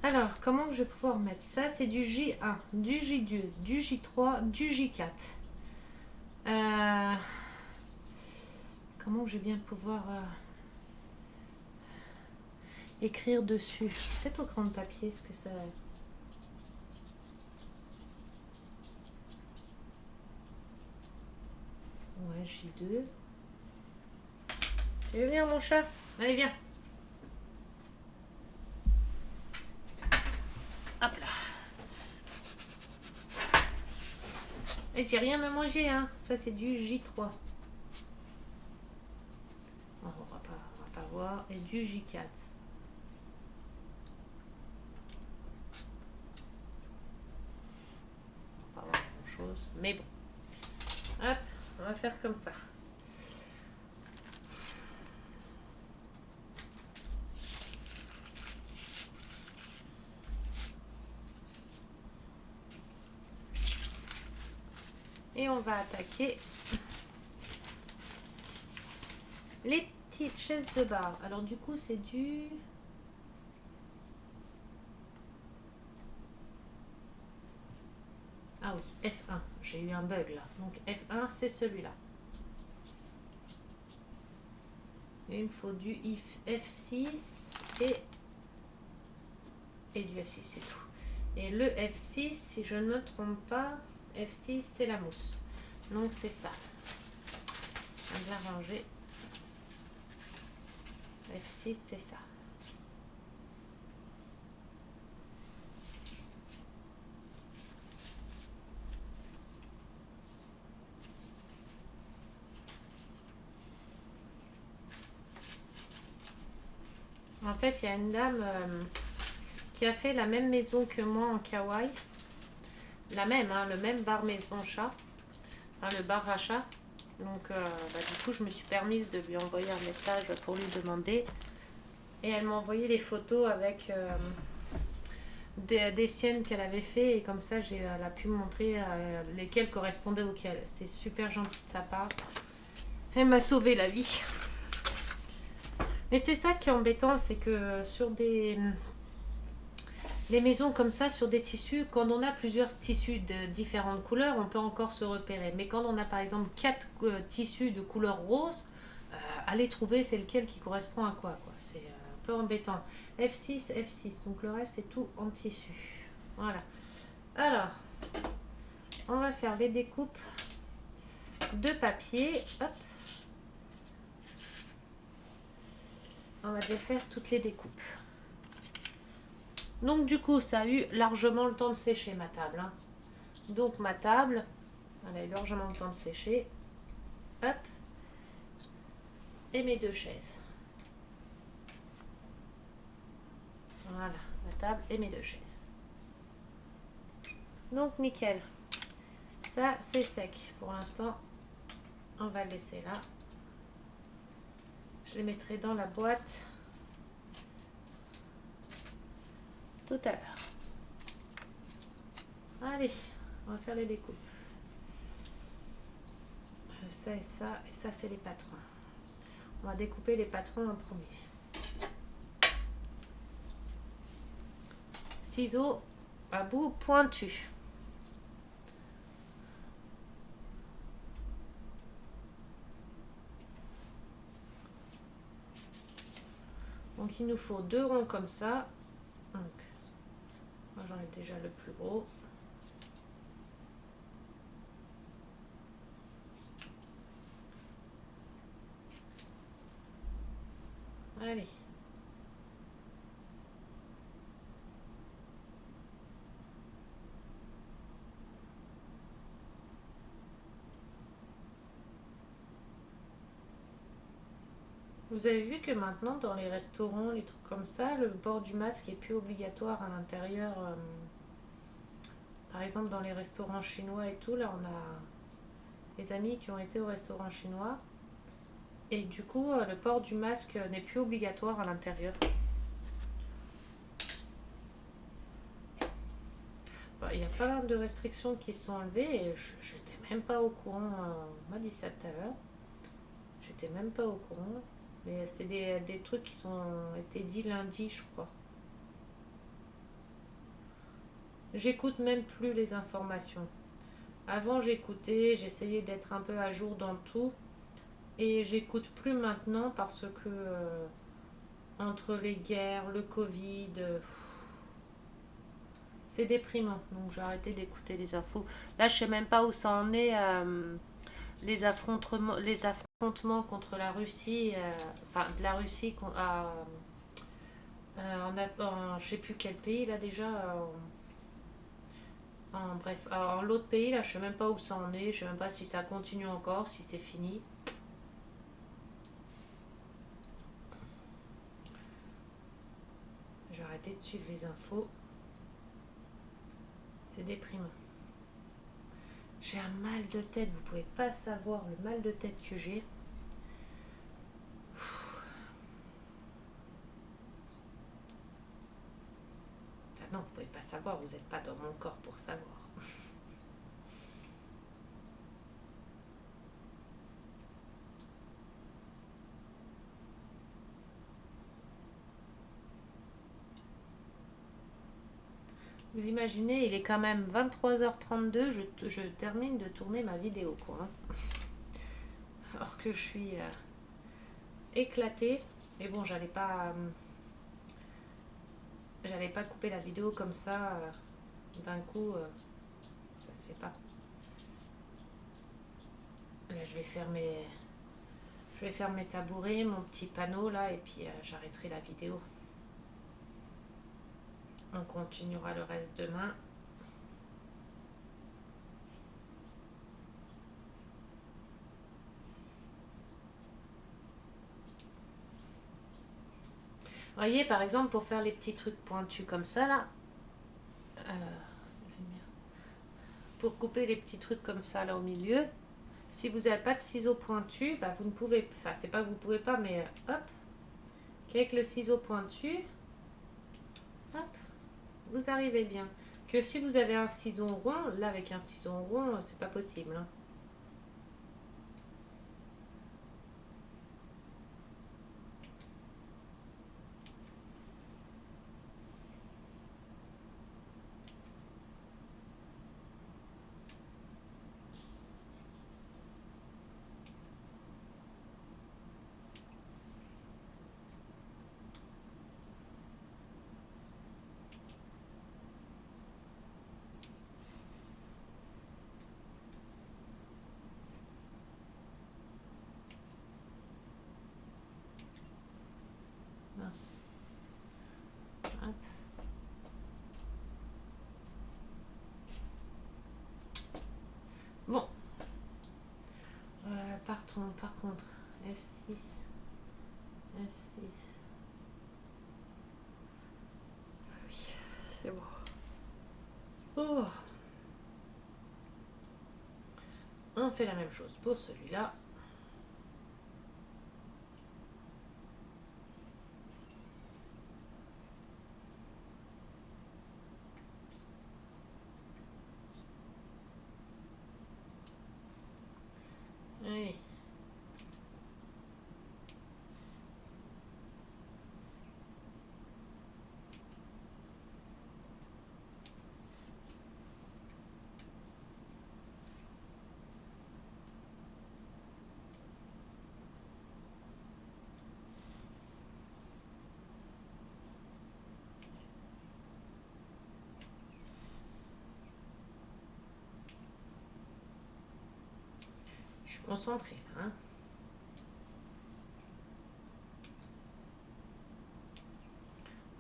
Alors, comment je vais pouvoir mettre ça? C'est du J1, du J2, du J3, du J4. Comment je vais bien pouvoir... écrire dessus. Peut-être au crayon de papier, ce que ça... Ouais, J2. Tu veux venir, mon chat? Allez, viens. Hop là. Et j'ai rien à manger, hein. Ça, c'est du J3. On va pas voir. Et du J4. On va pas voir grand chose. Mais bon. Hop, on va faire comme ça. Et on va attaquer les petites chaises de bar. Alors du coup, c'est du... Ah oui, F1. J'ai eu un bug là. Donc F1, c'est celui-là. Et il me faut du F6 et du F6, c'est tout. Et le F6, si je ne me trompe pas, F6, c'est la mousse. Donc c'est ça. Je vais bien ranger. F6, c'est ça. En fait, il y a une dame qui a fait la même maison que moi en kawaii. La même, hein, le même bar maison chat. Enfin, le bar à chat. Donc, du coup, je me suis permise de lui envoyer un message pour lui demander. Et elle m'a envoyé les photos avec des siennes qu'elle avait fait. Et comme ça, elle a pu me montrer lesquelles correspondaient auxquelles. C'est super gentil de sa part. Elle m'a sauvé la vie. Mais c'est ça qui est embêtant, c'est que sur des maisons comme ça, sur des tissus, quand on a plusieurs tissus de différentes couleurs, on peut encore se repérer. Mais quand on a par exemple 4 tissus de couleur rose, aller trouver c'est lequel qui correspond à quoi. C'est un peu embêtant. F6, F6, donc le reste c'est tout en tissu. Voilà. Alors, on va faire les découpes de papier. Hop. On va déjà faire toutes les découpes. Donc du coup, ça a eu largement le temps de sécher ma table. Hein. Donc ma table, elle a eu largement le temps de sécher. Hop. Et mes 2 chaises. Voilà, la table et mes 2 chaises. Donc nickel. Ça, c'est sec. Pour l'instant, on va le laisser là. Je les mettrai dans la boîte tout à l'heure. Allez, on va faire les découpes. Ça et ça c'est les patrons. On va découper les patrons en premier. Ciseaux à bout pointu. Donc il nous faut 2 ronds comme ça. Donc, moi j'en ai déjà le plus gros. Allez. Vous avez vu que maintenant dans les restaurants, les trucs comme ça, le port du masque est plus obligatoire à l'intérieur. Par exemple dans les restaurants chinois et tout, là on a des amis qui ont été au restaurant chinois. Et du coup, le port du masque n'est plus obligatoire à l'intérieur. Il y a pas mal de restrictions qui sont enlevées et j'étais même pas au courant. On m'a dit ça tout à l'heure. J'étais même pas au courant. Mais c'est des trucs qui ont été dits lundi, je crois. J'écoute même plus les informations. Avant, j'écoutais, j'essayais d'être un peu à jour dans tout. Et j'écoute plus maintenant parce que Entre les guerres, le Covid, c'est déprimant. Donc j'ai arrêté d'écouter les infos. Là, je sais même pas où ça en est. Les affrontements contre la Russie, enfin de la Russie je sais plus quel pays là déjà. Bref, en l'autre pays là, je sais même pas où ça en est. Je sais même pas si ça continue encore, si c'est fini. J'ai arrêté de suivre les infos. C'est déprimant. J'ai un mal de tête, vous pouvez pas savoir le mal de tête que j'ai. Ah non, vous pouvez pas savoir, vous n'êtes pas dans mon corps pour savoir. Vous imaginez, il est quand même 23h32, je termine de tourner ma vidéo, quoi. Hein. Alors que je suis éclatée. Mais bon, j'allais pas couper la vidéo comme ça d'un coup. Ça se fait pas. Là, je vais faire mes tabourets, mon petit panneau là, et puis j'arrêterai la vidéo. On continuera le reste demain. Voyez, par exemple, pour faire les petits trucs pointus comme ça, là, pour couper les petits trucs comme ça, là, au milieu, si vous n'avez pas de ciseaux pointus, bah, vous ne pouvez, enfin, c'est pas que vous pouvez pas, mais hop, avec le ciseau pointu, hop, vous arrivez bien. Que si vous avez un ciseau rond, là, avec un ciseau rond, c'est pas possible, hein. Mince. Hop. Bon. Partons, par contre, F6, F6. Oui, c'est bon. Oh. On fait la même chose pour celui-là. Oui. Je suis concentrée là. Hein.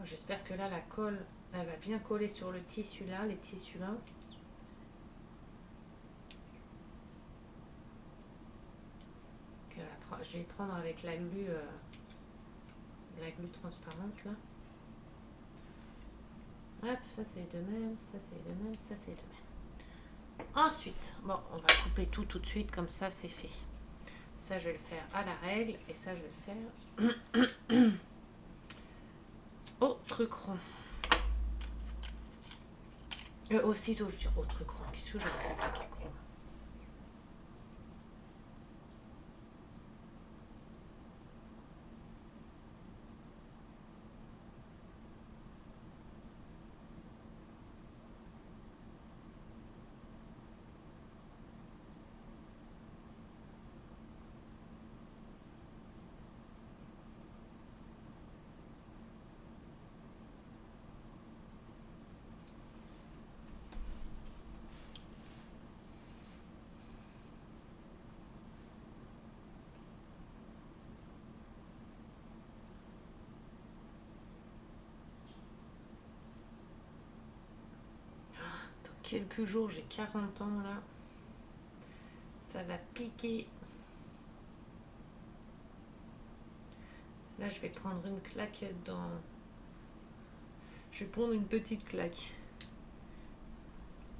J'espère que là, la colle, elle va bien coller sur le tissu là, les tissus là. Je vais prendre avec la glu transparente là. Hop, ça c'est de même, ça c'est de même, ça c'est de même. Ensuite, bon, on va couper tout de suite, comme ça c'est fait. Ça je vais le faire à la règle et ça je vais le faire au truc rond. Au ciseau, je dis au truc rond. Qu'est-ce que j'ai fait au truc rond? quelques jours, j'ai 40 ans là. Ça va piquer. Là, je vais prendre une claque dans... Je vais prendre une petite claque.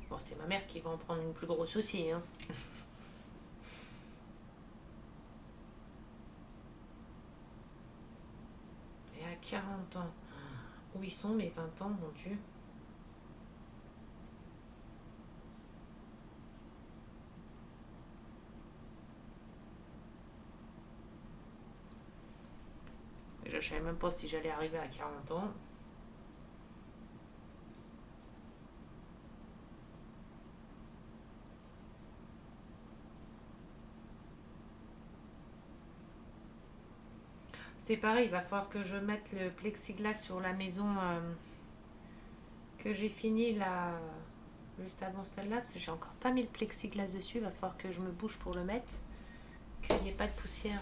Bon, c'est ma mère qui va en prendre une plus grosse aussi, hein. Et à 40 ans, où ils sont mes 20 ans, mon Dieu. Je ne savais même pas si j'allais arriver à 40 ans. C'est pareil, il va falloir que je mette le plexiglas sur la maison que j'ai fini là, juste avant celle-là, parce que j'ai encore pas mis le plexiglas dessus. Il va falloir que je me bouge pour le mettre, qu'il n'y ait pas de poussière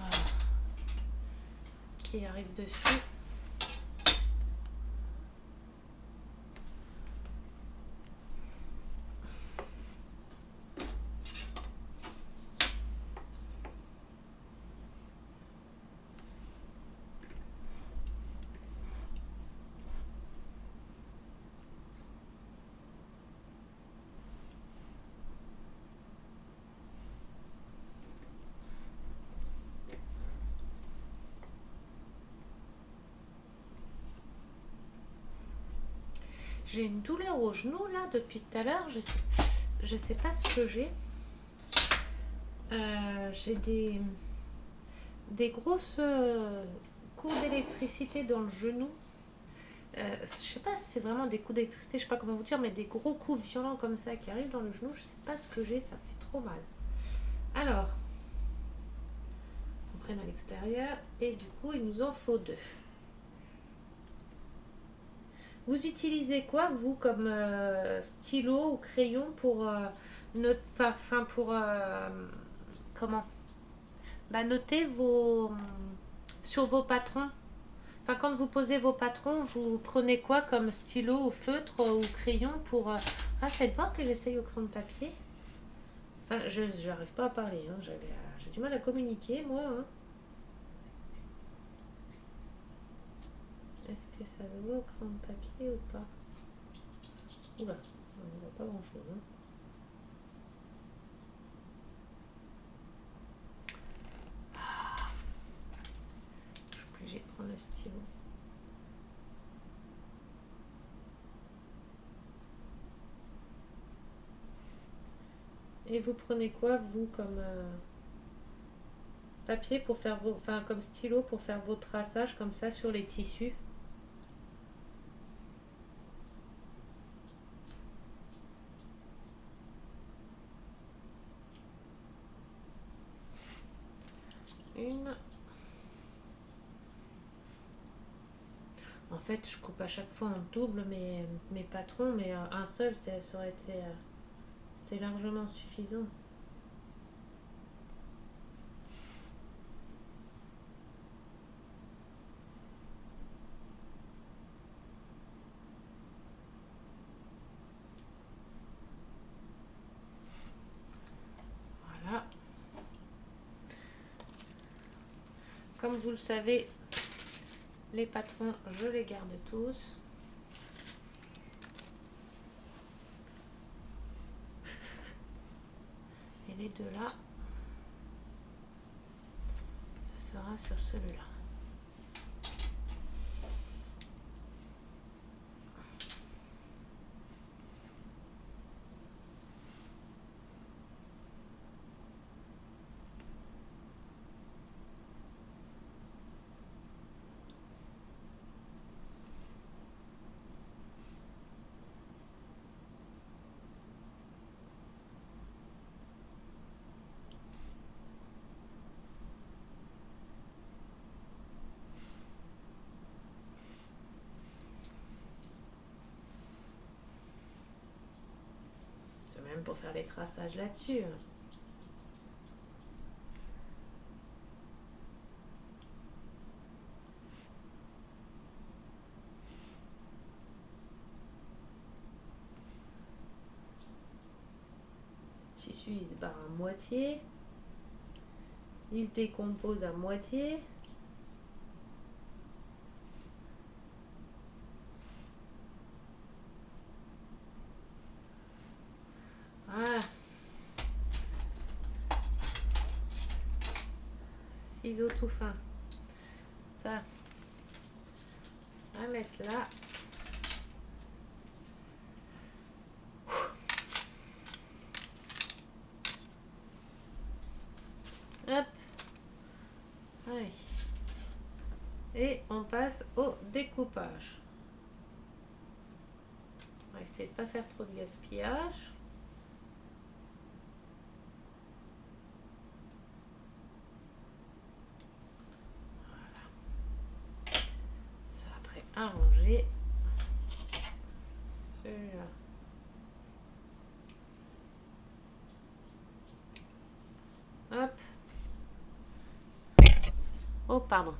qui arrive dessus. J'ai une douleur au genou là depuis tout à l'heure. Je sais pas ce que j'ai. J'ai des grosses coups d'électricité dans le genou. Je sais pas si c'est vraiment des coups d'électricité, je sais pas comment vous dire, mais des gros coups violents comme ça qui arrivent dans le genou. Je sais pas ce que j'ai, ça me fait trop mal. Alors, on prenne à l'extérieur et du coup il nous en faut 2. Vous utilisez quoi, vous, comme stylo ou crayon pour comment noter sur vos patrons. Enfin, quand vous posez vos patrons, vous prenez quoi comme stylo ou feutre ou crayon pour... Ah, faites voir que j'essaye au crayon de papier. Enfin, je n'arrive pas à parler, hein. J'ai du mal à communiquer, moi, hein. Est-ce que ça se voit au crayon de papier ou pas? Oula, on ne voit pas grand-chose, hein. Je suis obligée de prendre le stylo. Et vous prenez quoi, vous, comme papier pour faire vos... Enfin, comme stylo pour faire vos traçages comme ça sur les tissus? Une. En fait, je coupe à chaque fois en double mes patrons, mais un seul, ça aurait été... C'était largement suffisant. Voilà. Comme vous le savez, les patrons, je les garde tous. Et les deux là, ça sera sur celui-là. Même pour faire les traçages là-dessus. tissu il se barre à moitié. Il se décompose à moitié. Voilà. Ciseaux tout fin. Ça, on va mettre là. Hop. Allez. Et on passe au découpage. On va essayer de ne pas faire trop de gaspillage. Arranger celui-là. Hop. Oh, pardon.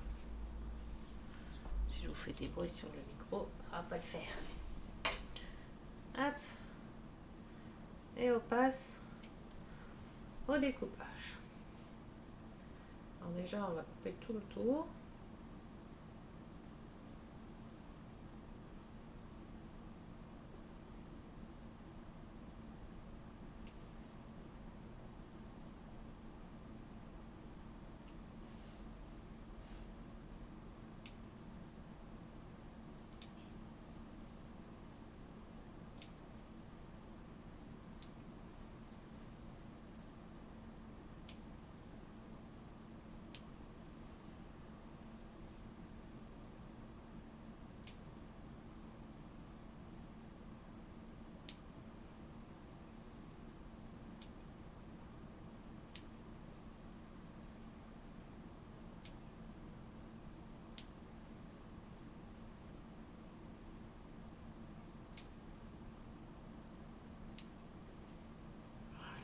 Si je vous fais des bruits sur le micro, ça va pas le faire. Hop. Et on passe au découpage. Alors déjà, on va couper tout le tour.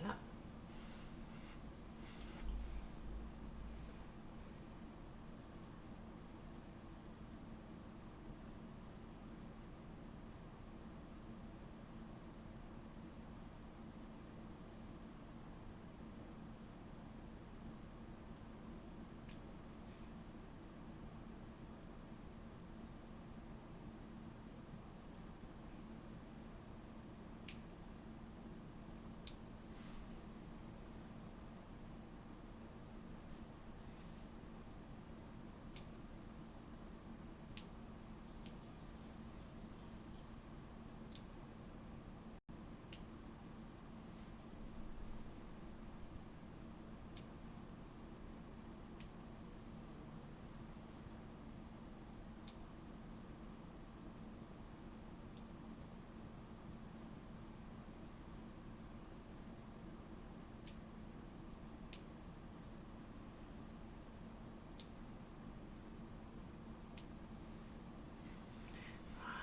Voilà.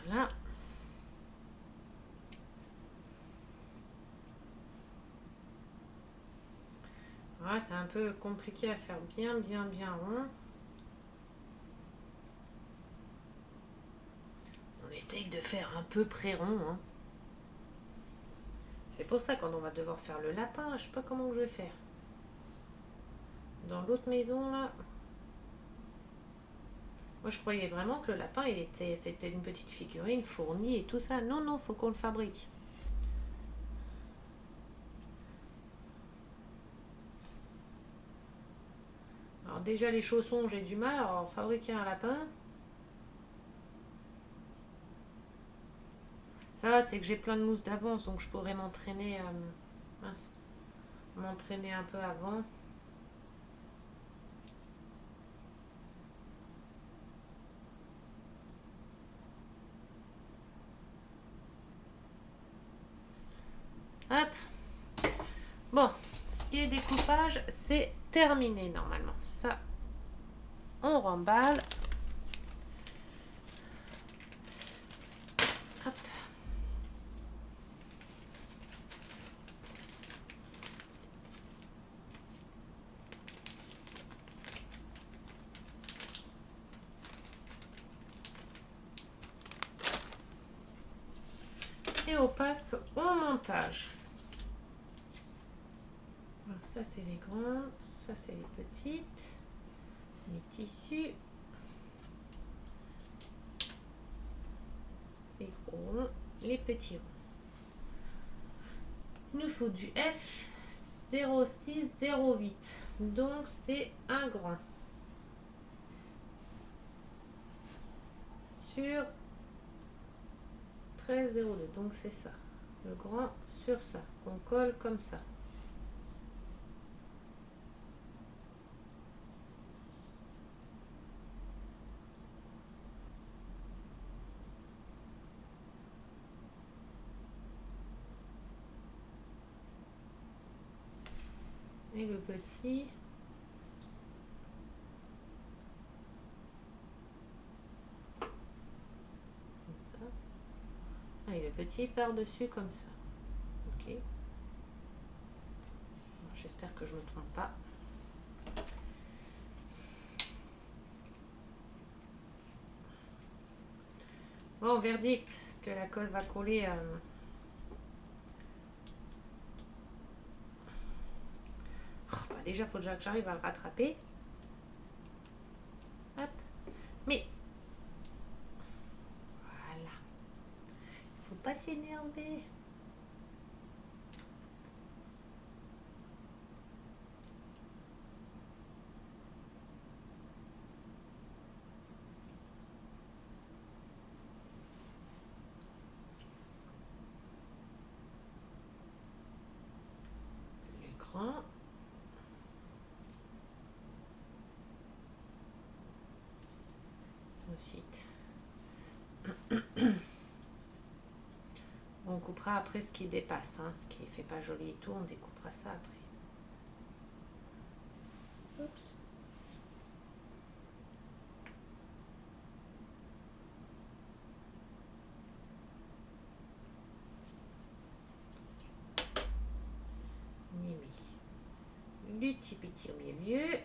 Voilà. Voilà, c'est un peu compliqué à faire bien rond. On essaye de faire un peu près rond. Hein. C'est pour ça quand on va devoir faire le lapin, je sais pas comment je vais faire. Dans l'autre maison là. Moi je croyais vraiment que le lapin c'était une petite figurine fournie et tout ça. Non, faut qu'on le fabrique. Alors déjà les chaussons j'ai du mal, alors fabriquer un lapin. Ça va, c'est que j'ai plein de mousse d'avance, donc je pourrais m'entraîner m'entraîner un peu avant. Hop. Bon, ce qui est découpage, c'est terminé normalement. Ça, on remballe. Hop. Et on passe au montage. Alors ça c'est les grandes, ça c'est les petites, les tissus, les gros ronds, les petits ronds. Il nous faut du F 0608, donc c'est un grand sur 1302, donc c'est ça, le grand sur ça, qu'on colle comme ça. Et le petit, comme ça. Ah, et le petit par-dessus comme ça. Ok. J'espère que je ne me trompe pas. Bon, verdict, est-ce que la colle va coller déjà, il faut déjà que j'arrive à le rattraper. Hop. Mais, voilà. Il ne faut pas s'énerver. L'écran. Ensuite, on coupera après ce qui dépasse, hein, ce qui fait pas joli et tout, on découpera ça après. Oups. Du petit petit au milieu,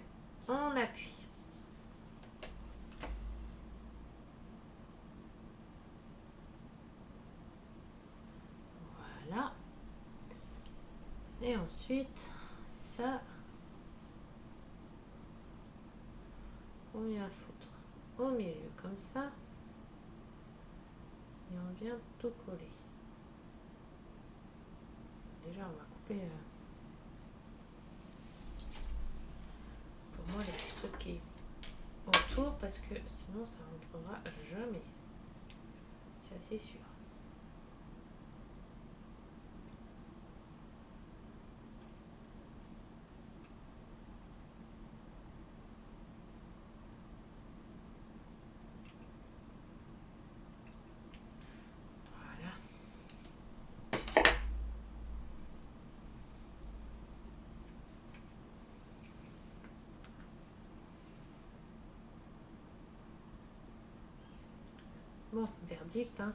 on appuie. Voilà. Et ensuite, ça, on vient foutre au milieu comme ça. Et on vient tout coller. Déjà, on va couper pour moi les petits trucs qui autour parce que sinon ça rentrera jamais. C'est assez sûr. Bon, verdict, hein.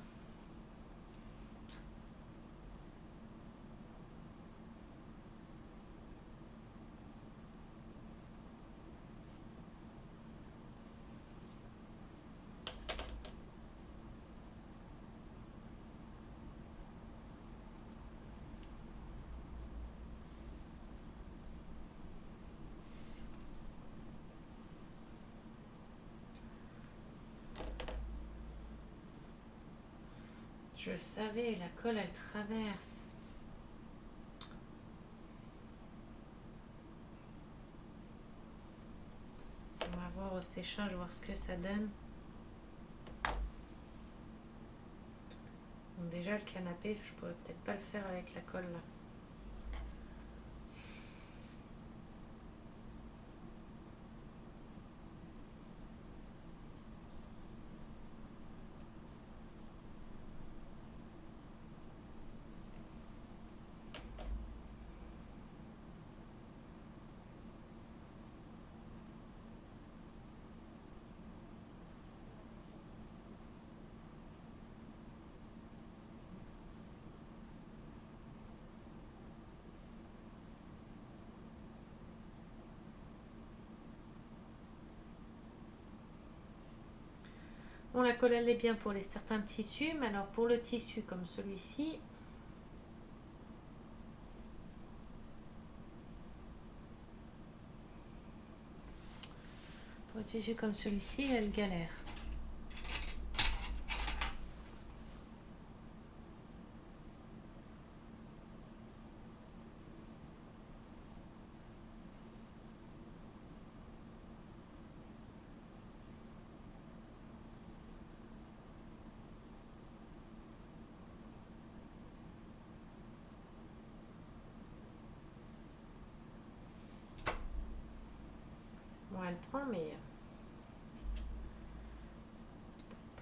Je savais, la colle, elle traverse. On va voir au séchage, voir ce que ça donne. Bon, déjà, le canapé, je pourrais peut-être pas le faire avec la colle, là. Bon, la colle, elle est bien pour les certains tissus, mais alors pour le tissu comme celui-ci, Un tissu comme celui-ci, elle galère. Bon, elle prend, mais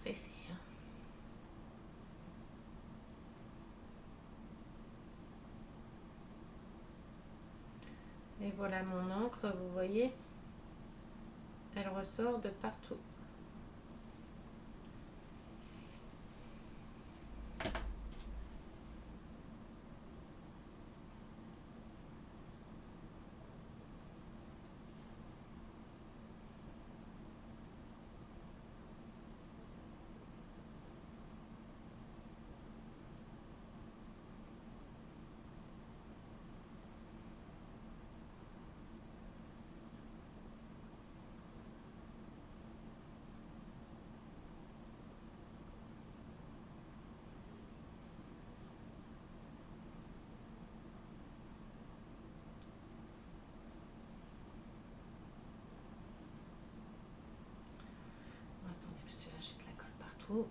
pressée. Hein. Et voilà mon encre, vous voyez, elle ressort de partout. Attendez, parce que là j'ai de la colle partout.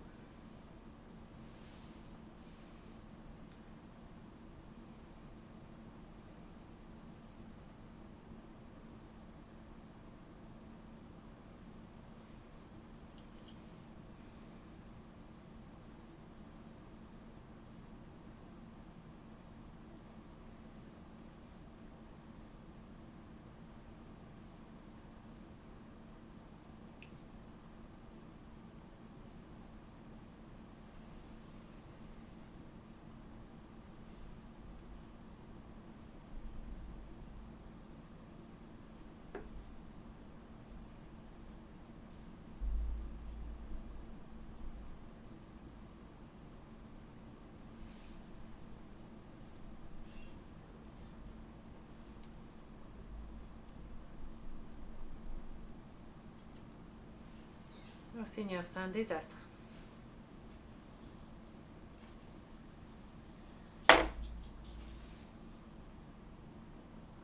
Oh Seigneur, c'est un désastre.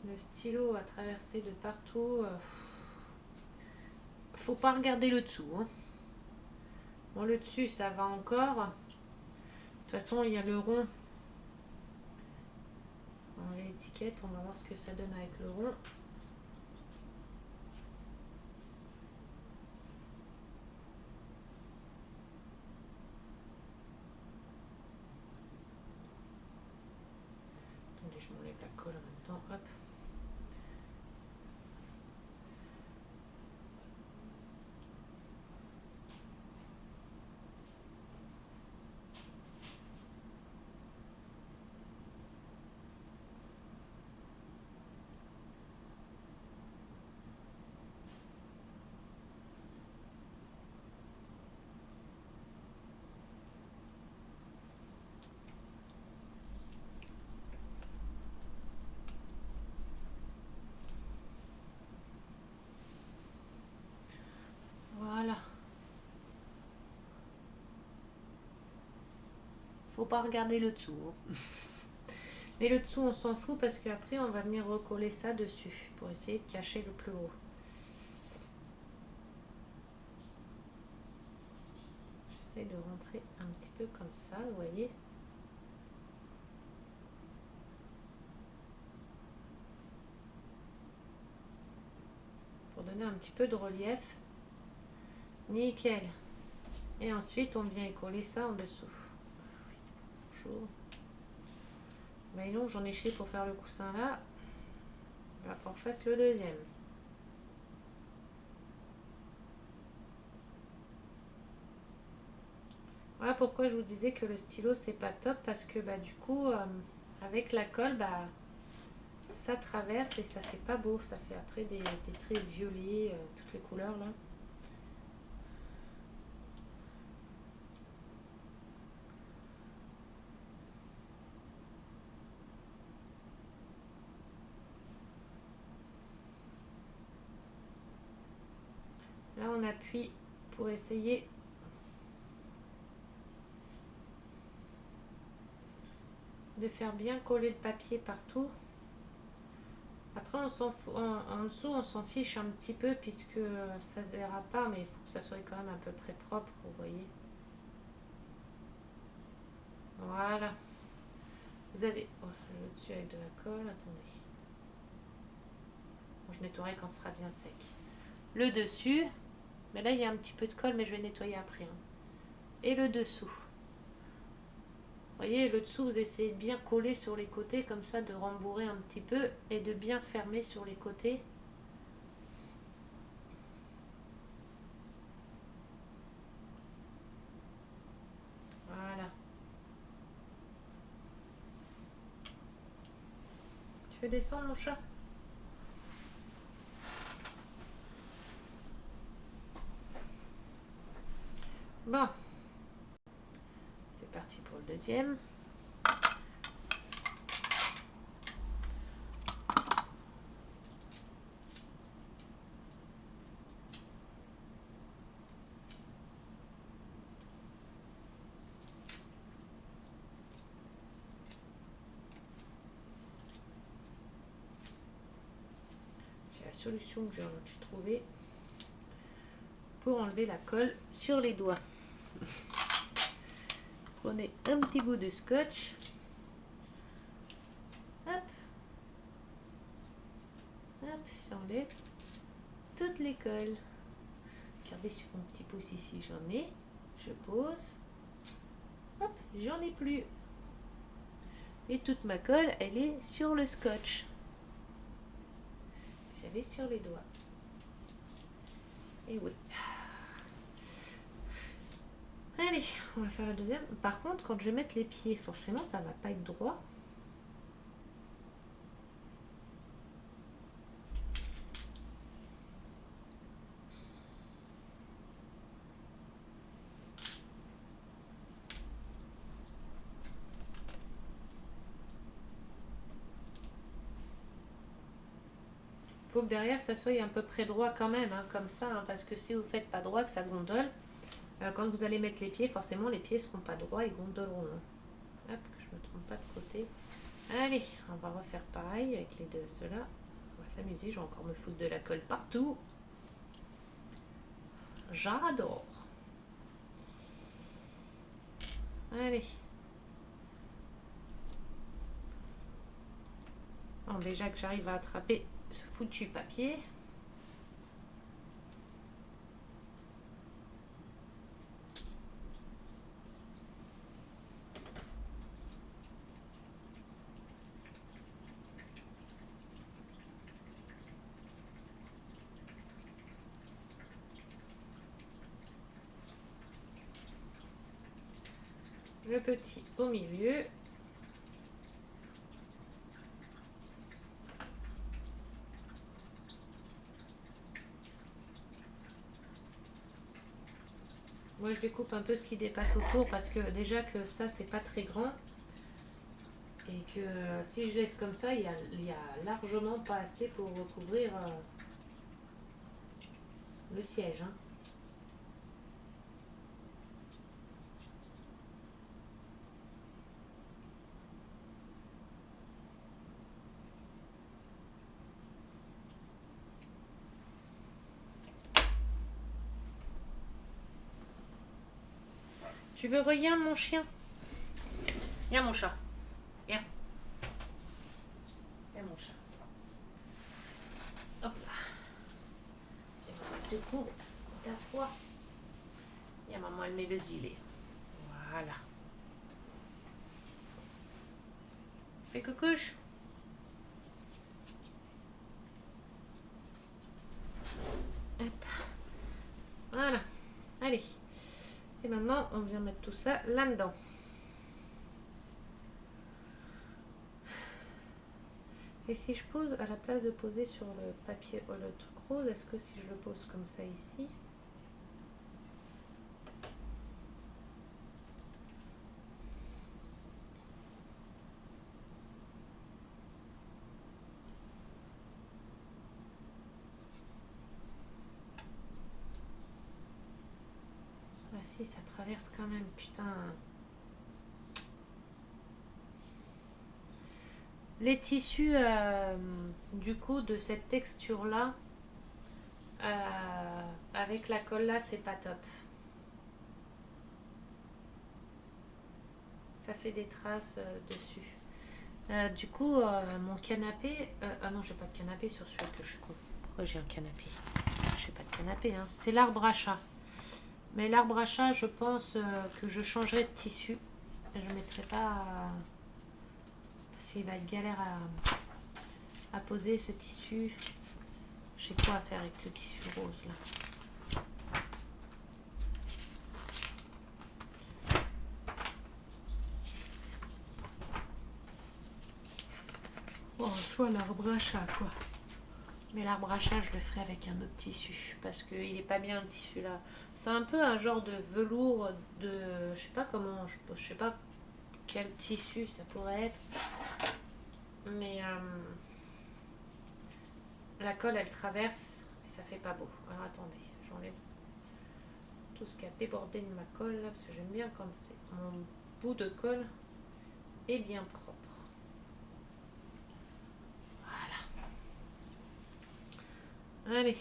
Le stylo a traversé de partout. Faut pas regarder le dessous. Hein. Bon, le dessus, ça va encore. De toute façon, il y a le rond. L'étiquette, on va voir ce que ça donne avec le rond. Attendez, je m'enlève la colle en même temps. Hop. Voilà. Faut pas regarder le dessous. Hein. Mais le dessous, on s'en fout parce qu'après, on va venir recoller ça dessus pour essayer de cacher le plus haut. J'essaie de rentrer un petit peu comme ça, vous voyez. Pour donner un petit peu de relief. Nickel. Et ensuite, on vient coller ça en dessous. Bonjour. Mais non, j'en ai chié pour faire le coussin là. Il va falloir que je fasse le deuxième. Voilà pourquoi je vous disais que le stylo c'est pas top, parce que bah du coup avec la colle bah ça traverse et ça fait pas beau, ça fait après des traits violets, toutes les couleurs là. on appuie pour essayer de faire bien coller le papier partout. Après, on s'en fout, en dessous, on s'en fiche un petit peu puisque ça se verra pas, mais il faut que ça soit quand même à peu près propre, vous voyez. Voilà. Vous avez... Oh, le dessus avec de la colle, attendez. Bon, je nettoierai quand ce sera bien sec. Le dessus, mais là il y a un petit peu de colle, mais je vais nettoyer après. Hein. Et le dessous. Vous voyez, le dessous, vous essayez de bien coller sur les côtés, comme ça, de rembourrer un petit peu et de bien fermer sur les côtés. Voilà. Tu veux descendre, mon chat? Bon. C'est parti pour le deuxième. C'est la solution que j'ai trouvée pour enlever la colle sur les doigts. Prenez un petit bout de scotch. Hop. Hop, ça enlève toute les colles. Regardez sur mon petit pouce ici, j'en ai. Je pose. Hop, j'en ai plus. Et toute ma colle, elle est sur le scotch. J'avais sur les doigts. Et oui. Allez, on va faire la deuxième. Par contre, quand je vais mettre les pieds, forcément, ça va pas être droit. Faut que derrière ça soit à peu près droit quand même, hein, comme ça, hein, parce que si vous faites pas droit, que ça gondole, quand vous allez mettre les pieds, forcément les pieds seront pas droits et gondoleront. Hein. Hop, que je me trompe pas de côté. Allez, on va refaire pareil avec les deux, ceux-là. On va s'amuser, je vais encore me foutre de la colle partout. J'adore. Allez. Bon, déjà que j'arrive à attraper ce foutu papier. Le petit au milieu. Moi je découpe un peu ce qui dépasse autour parce que déjà que ça c'est pas très grand et que si je laisse comme ça il y a largement pas assez pour recouvrir le siège. Hein. Tu veux rien mon chien? Viens mon chat. Viens. Viens mon chat. Hop là. Te couvre. T'as froid. Viens maman, elle met le gilet. Voilà. Fais coucouche. Hop. Voilà. Allez. Et maintenant, on vient mettre tout ça là-dedans. Et si je pose, à la place de poser sur le papier ou le truc rose, est-ce que si je le pose comme ça ici, si, ça traverse quand même, putain. Les tissus, du coup, de cette texture-là, avec la colle là, c'est pas top. Ça fait des traces dessus. Du coup, mon canapé... ah non, j'ai pas de canapé sur celui que je suis con. Pourquoi j'ai un canapé? J'ai pas de canapé, hein. C'est l'arbre à chat. Mais l'arbre à chat, je pense que je changerai de tissu. Je mettrai pas... parce qu'il va être galère à poser ce tissu. Je sais quoi à faire avec le tissu rose là. Oh, soit l'arbre à chat quoi. Mais l'arbre à chat, je le ferai avec un autre tissu. Parce qu'il est pas bien le tissu là. C'est un peu un genre de velours de... Je sais pas comment... Je sais pas quel tissu ça pourrait être. Mais... la colle, elle traverse. Et ça fait pas beau. Alors attendez, j'enlève tout ce qui a débordé de ma colle là. Parce que j'aime bien quand c'est... Mon bout de colle est bien propre. Allez.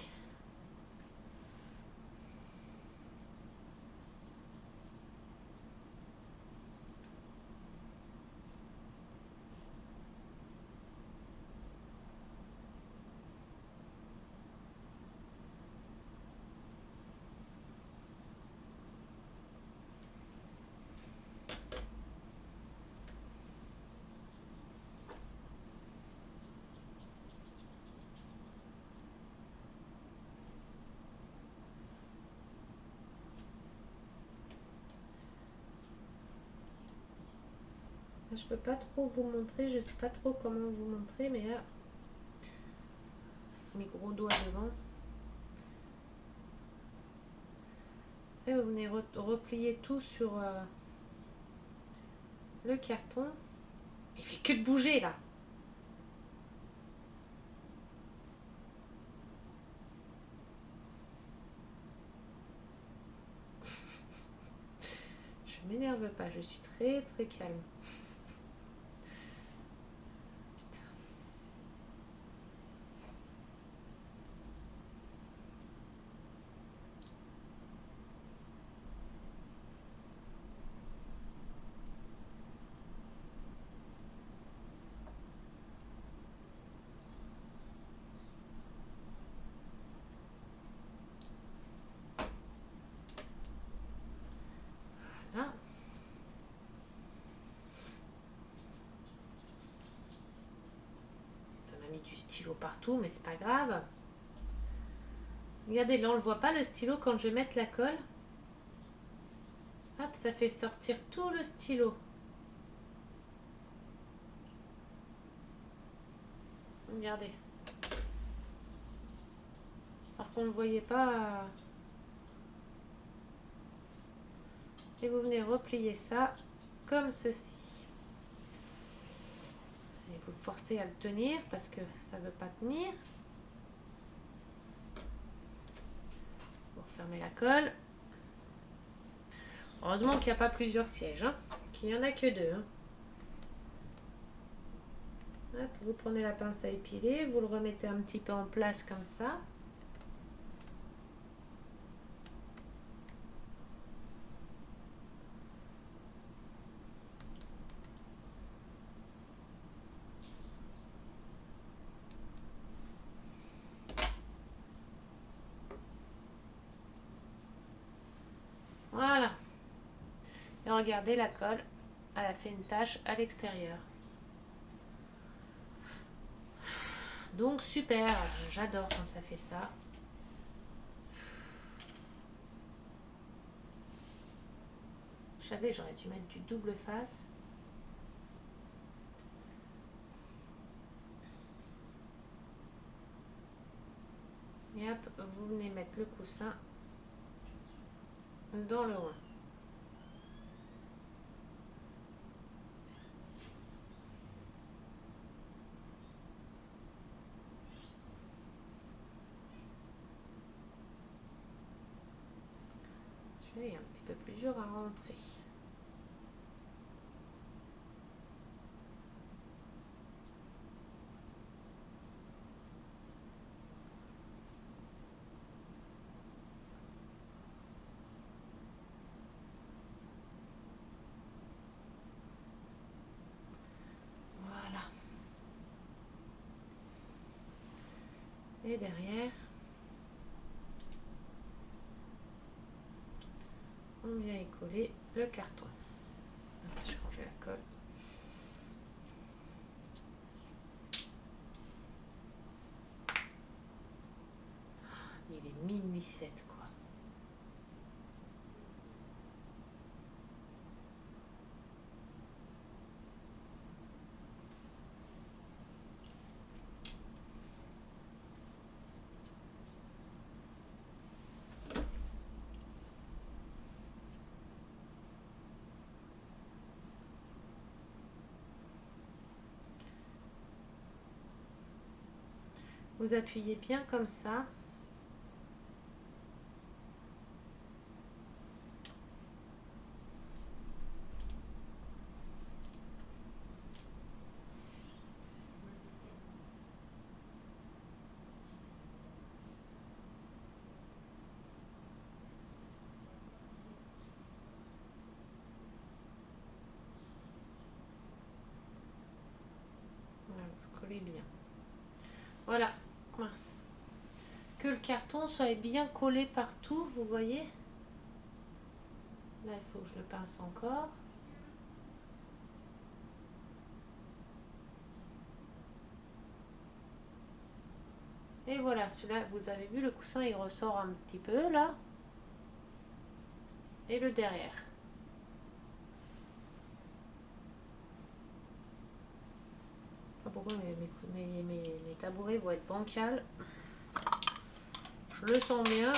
Je peux pas trop vous montrer, je sais pas trop comment vous montrer, mais là, mes gros doigts devant. Et vous venez replier tout sur le carton. Il fait que de bouger là. Je m'énerve pas, je suis très très calme. Voilà. Ça m'a mis du stylo partout, mais c'est pas grave. Regardez, là on le voit pas le stylo quand je vais mettre la colle. Hop, ça fait sortir tout le stylo. Regardez. Alors qu'on ne le voyait pas. Et vous venez replier ça comme ceci. Et vous forcez à le tenir parce que ça ne veut pas tenir. Vous refermez la colle. Heureusement qu'il n'y a pas plusieurs sièges, hein, qu'il n'y en a que deux. Hein. Hop, vous prenez la pince à épiler, vous le remettez un petit peu en place comme ça. Voilà. Et regardez, la colle, elle a fait une tache à l'extérieur. Donc super, j'adore quand ça fait ça. Je savais, j'aurais dû mettre du double face. Et hop, vous venez mettre le coussin dans le coin. Il y a un petit peu plus dur à rentrer. Voilà. Et derrière, on vient y coller le carton. Je vais changer la colle. Il est minuit 7 quoi. Vous appuyez bien comme ça. Voilà, vous collez bien. Voilà, mince. Que le carton soit bien collé partout, vous voyez. Là, il faut que je le pince encore. Et voilà, celui-là, vous avez vu, le coussin, il ressort un petit peu, là. Et le derrière. Pourquoi mes tabourets vont être bancals. Je le sens bien.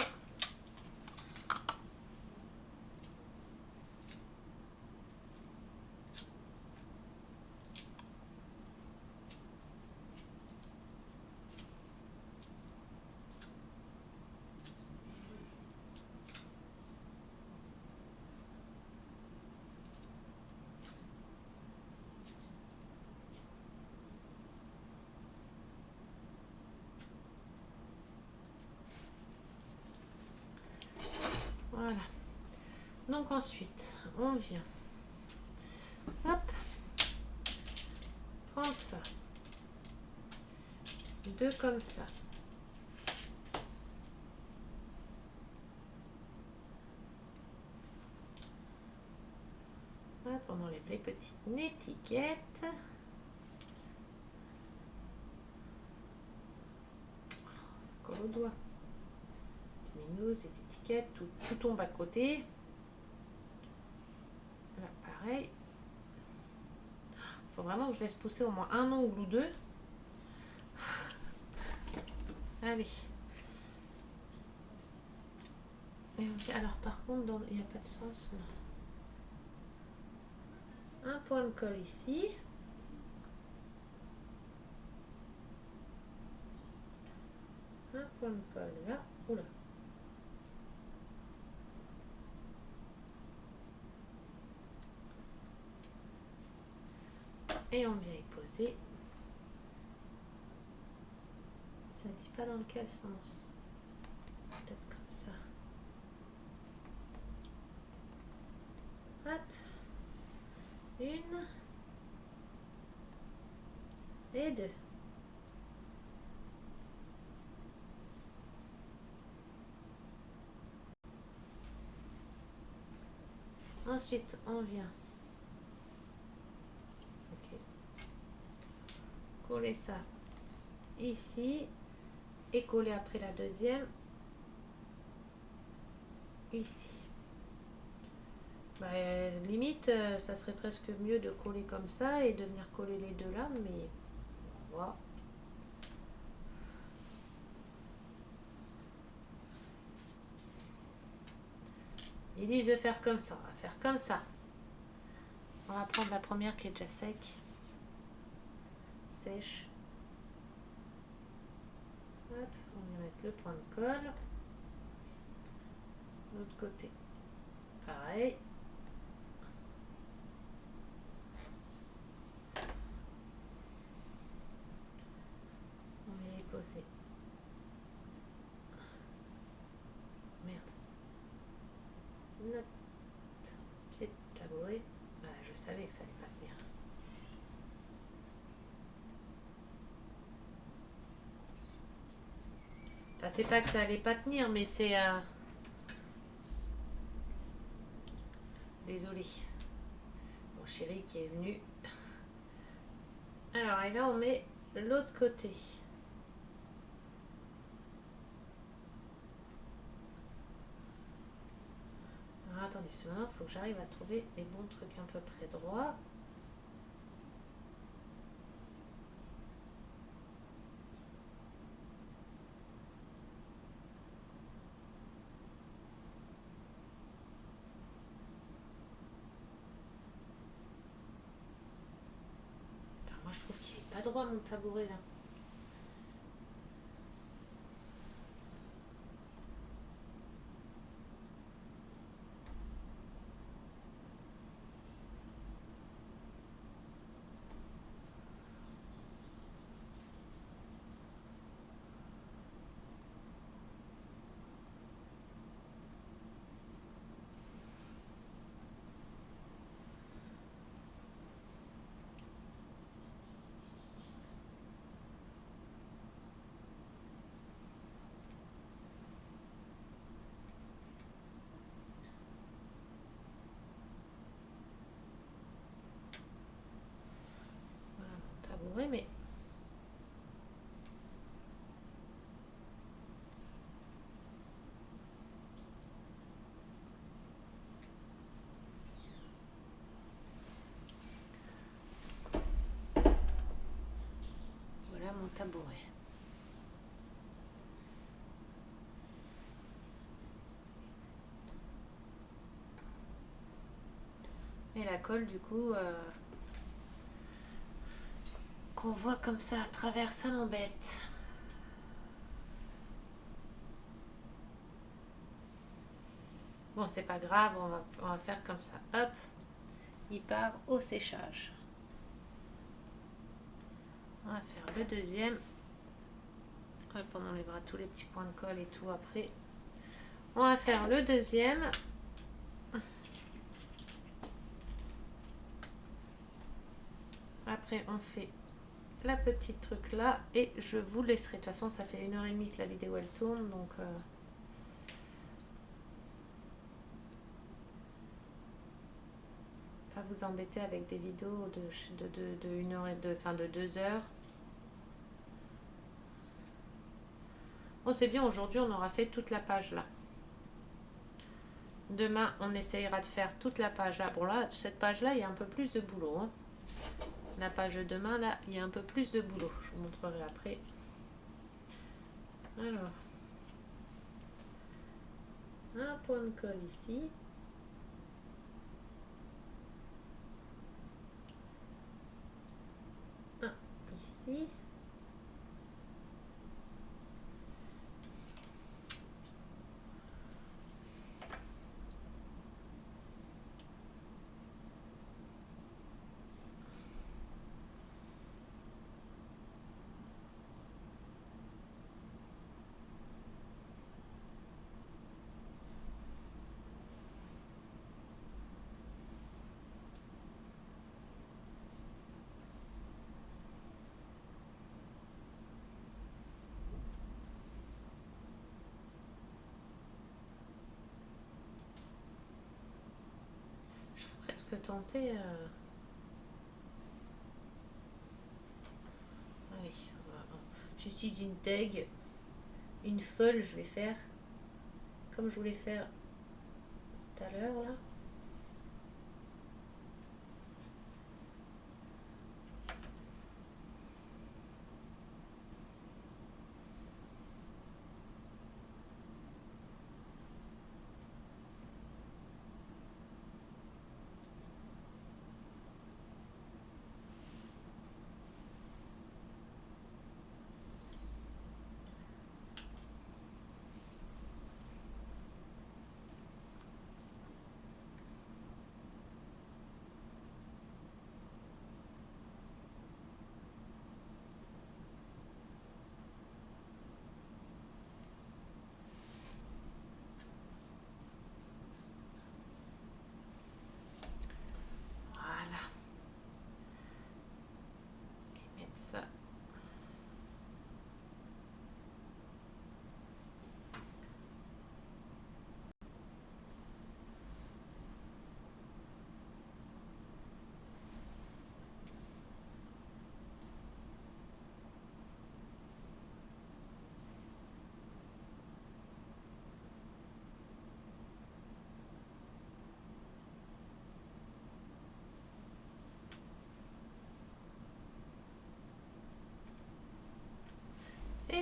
Voilà. Donc ensuite, on vient. Hop. Prends ça. Deux comme ça. Hop, on enlève les petites étiquettes. Ça colle au doigt. Minous, ces étiquettes, tout tombe à côté. Là, pareil. Faut vraiment que je laisse pousser au moins un ongle ou deux. Allez. Alors, par contre, il n'y a pas de sens. Non. Un point de colle ici. Un point de colle là. Oula. Et on vient y poser. Ça ne dit pas dans quel sens. Peut-être comme ça. Hop. Une. Et deux. Ensuite, on vient coller ça ici et coller après la deuxième ici. Bah, limite, ça serait presque mieux de coller comme ça et de venir coller les deux là, mais voilà. Ils disent de faire comme ça, on va faire comme ça. On va prendre la première qui est déjà sèche. Hop, on va mettre le point de colle. L'autre côté. pareil. On va y poser. Merde. Notre pied de tabouret. Bah, je savais que ça allait pas tenir. Enfin, c'est pas que ça allait pas tenir, mais c'est... Désolée. Mon chéri qui est venu. Alors, et là, on met l'autre côté. Alors, attendez, parce que maintenant, il faut que j'arrive à trouver les bons trucs un peu près droits. Enfin, moi, je trouve qu'il est pas droit, mon tabouret, là. Voilà, mon tabouret, mais... Voilà mon tabouret. Et la colle, du coup, qu'on voit comme ça à travers, ça m'embête. Bon, c'est pas grave, on va faire comme ça. Hop, il part au séchage. On va faire le deuxième. Hop, on enlèvera tous les petits points de colle et tout après. On va faire le deuxième. Après, on fait la petite truc là et je vous laisserai. De toute façon, ça fait 1h30 que la vidéo elle tourne, donc pas vous embêter avec des vidéos de 1h et de 2 heures. Bon, c'est bien, aujourd'hui on aura fait toute la page là. Demain, on essayera de faire toute la page là. Bon là, cette page là, il y a un peu plus de boulot, hein. La page de demain, là, il y a un peu plus de boulot. Je vous montrerai après. Alors, un point de colle ici. Un ici. Je serais presque tentée. Allez, je suis une tag, une folle. Je vais faire comme je voulais faire tout à l'heure là.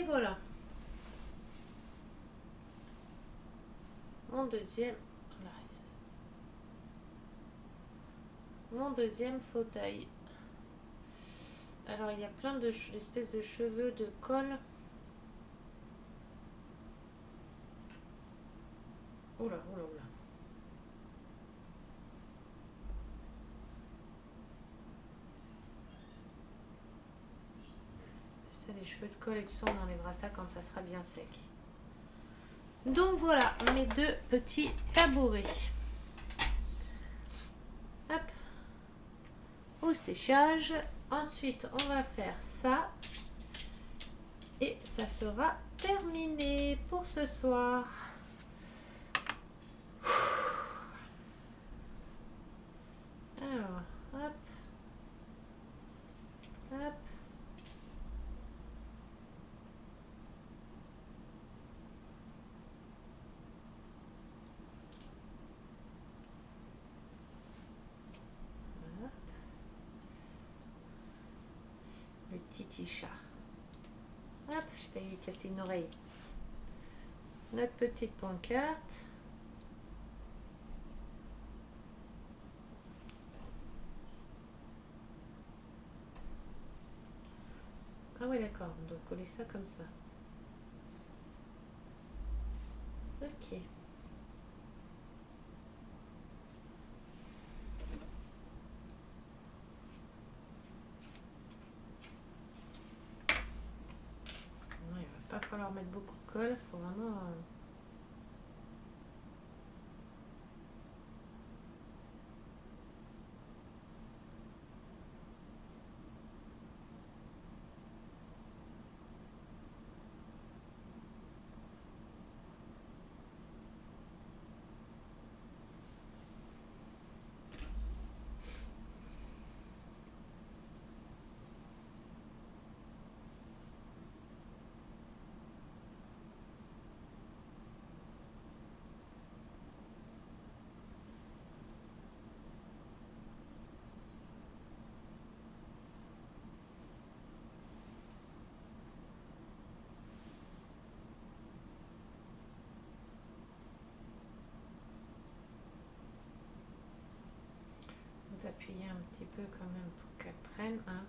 Et voilà. Mon deuxième... Mon deuxième fauteuil. Alors, il y a plein d'espèces de cheveux de colle. Oula, oula, oula. Ça, les cheveux de colle et tout ça, on enlèvera ça quand ça sera bien sec. Donc voilà, mes deux petits tabourets. Hop. Au séchage. Ensuite, on va faire ça. Et ça sera terminé pour ce soir. Alors, hop. Hop. Voilà. Le titi chat. Hop, je vais lui casser une oreille. Notre petite pancarte. Ah oui, d'accord, on doit coller ça comme ça. Ok. Non, il va pas falloir mettre beaucoup de colle, il faut vraiment... Vous appuyez un petit peu quand même pour qu'elle prenne, hein.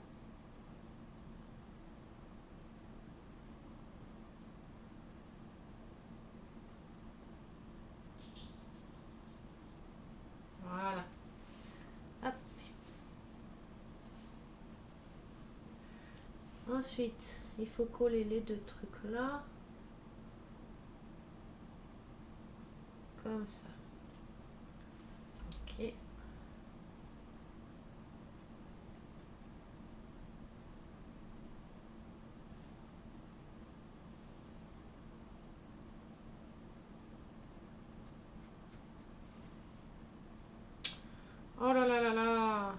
Voilà. Hop. Ensuite, il faut coller les deux trucs là. Comme ça. Ok. Oh là là là là.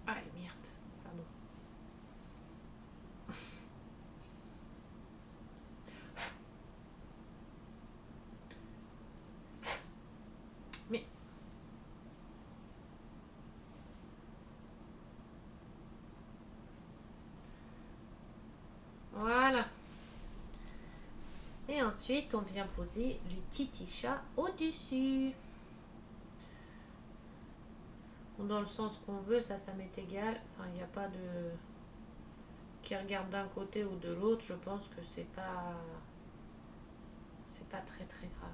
Ah merde, pardon. Mais voilà. Et ensuite, on vient poser le titi chat au-dessus. Dans le sens qu'on veut, ça m'est égal. Enfin, il n'y a pas de... qui regarde d'un côté ou de l'autre. Je pense que c'est pas très très grave.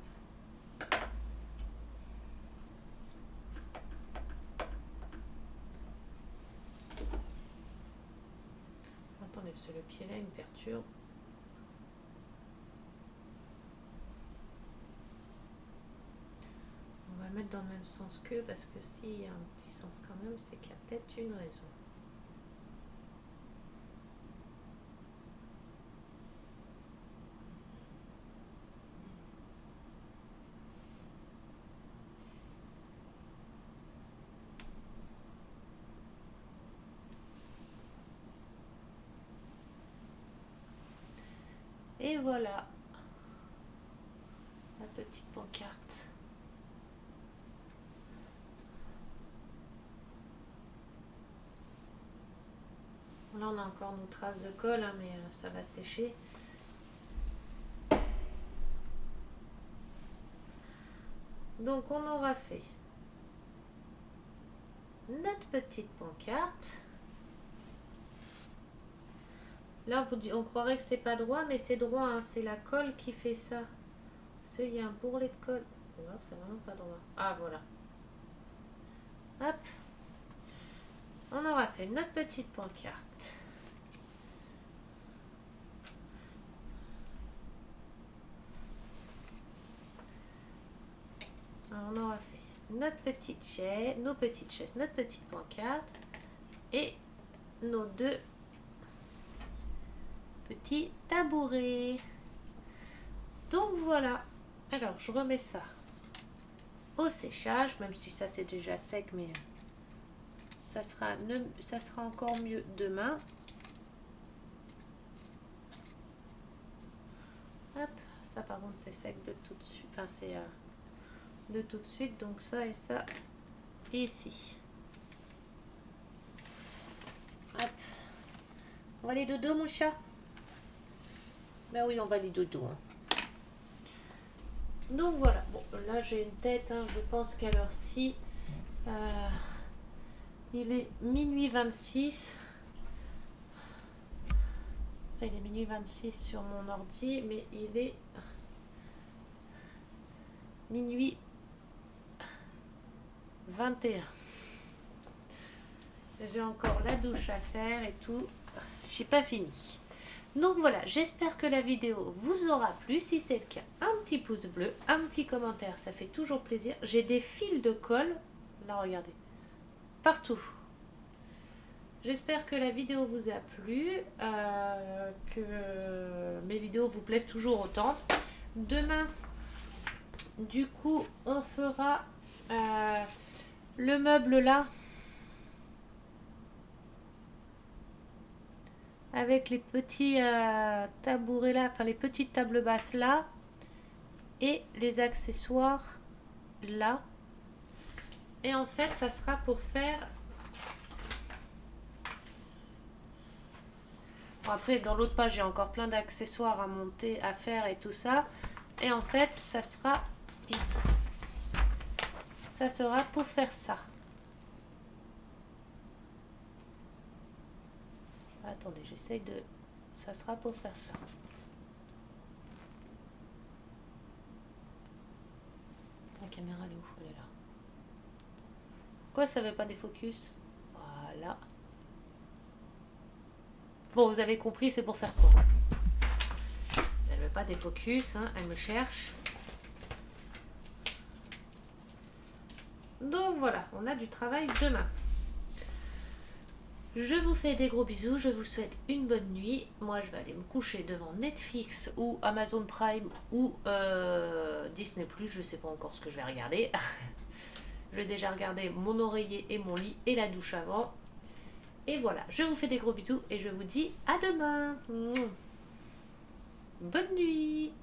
Attendez, parce que le pied là, il me perturbe. On va mettre dans le même sens que, parce que s'il y a un petit sens quand même, c'est qu'il y a peut-être une raison. voilà. La petite pancarte. Là, on a encore nos traces de colle, hein, mais ça va sécher. Donc, on aura fait notre petite pancarte. Là, on croirait que c'est pas droit, mais c'est droit, hein, c'est la colle qui fait ça. Il y a un bourrelet de colle. C'est vraiment pas droit. Ah, voilà. Hop. On aura fait notre petite pancarte. Alors, on aura fait notre petite chaise, nos petites chaises, notre petite pancarte et nos deux petits tabourets. Donc voilà. Alors, je remets ça au séchage, même si ça c'est déjà sec, mais ça sera encore mieux demain. Hop, ça par contre c'est sec de tout de suite. Enfin, c'est de tout de suite, donc ça et ça ici. Hop. On va aller dodo, mon chat? Ben oui, on va aller dodo. Hein. Donc voilà, bon, là j'ai une tête, hein, je pense qu'à l'heure-ci, il est minuit 26. Enfin, il est minuit 26 sur mon ordi, mais il est minuit 21. J'ai encore la douche à faire et tout. J'ai pas fini. Donc voilà, j'espère que la vidéo vous aura plu. Si c'est le cas, un petit pouce bleu, un petit commentaire, ça fait toujours plaisir. J'ai des fils de colle, là regardez, partout. J'espère que la vidéo vous a plu, que mes vidéos vous plaisent toujours autant. Demain, du coup, on fera le meuble là. Avec les petits tabourets là, enfin les petites tables basses là. Et les accessoires là. Et en fait, ça sera pour faire... Bon, après, dans l'autre page, j'ai encore plein d'accessoires à monter, à faire et tout ça. Et en fait, ça sera pour faire ça. Attendez, j'essaye de... Ça sera pour faire ça. La caméra, elle est où? Elle est là. Pourquoi ça ne veut pas des focus? Voilà. Bon, vous avez compris, c'est pour faire quoi? Ça ne veut pas des focus, hein, elle me cherche. Donc voilà, on a du travail demain. Je vous fais des gros bisous, je vous souhaite une bonne nuit. Moi, je vais aller me coucher devant Netflix ou Amazon Prime ou Disney+, je ne sais pas encore ce que je vais regarder. Je vais déjà regarder mon oreiller et mon lit et la douche avant. Et voilà, je vous fais des gros bisous et je vous dis à demain. Bonne nuit.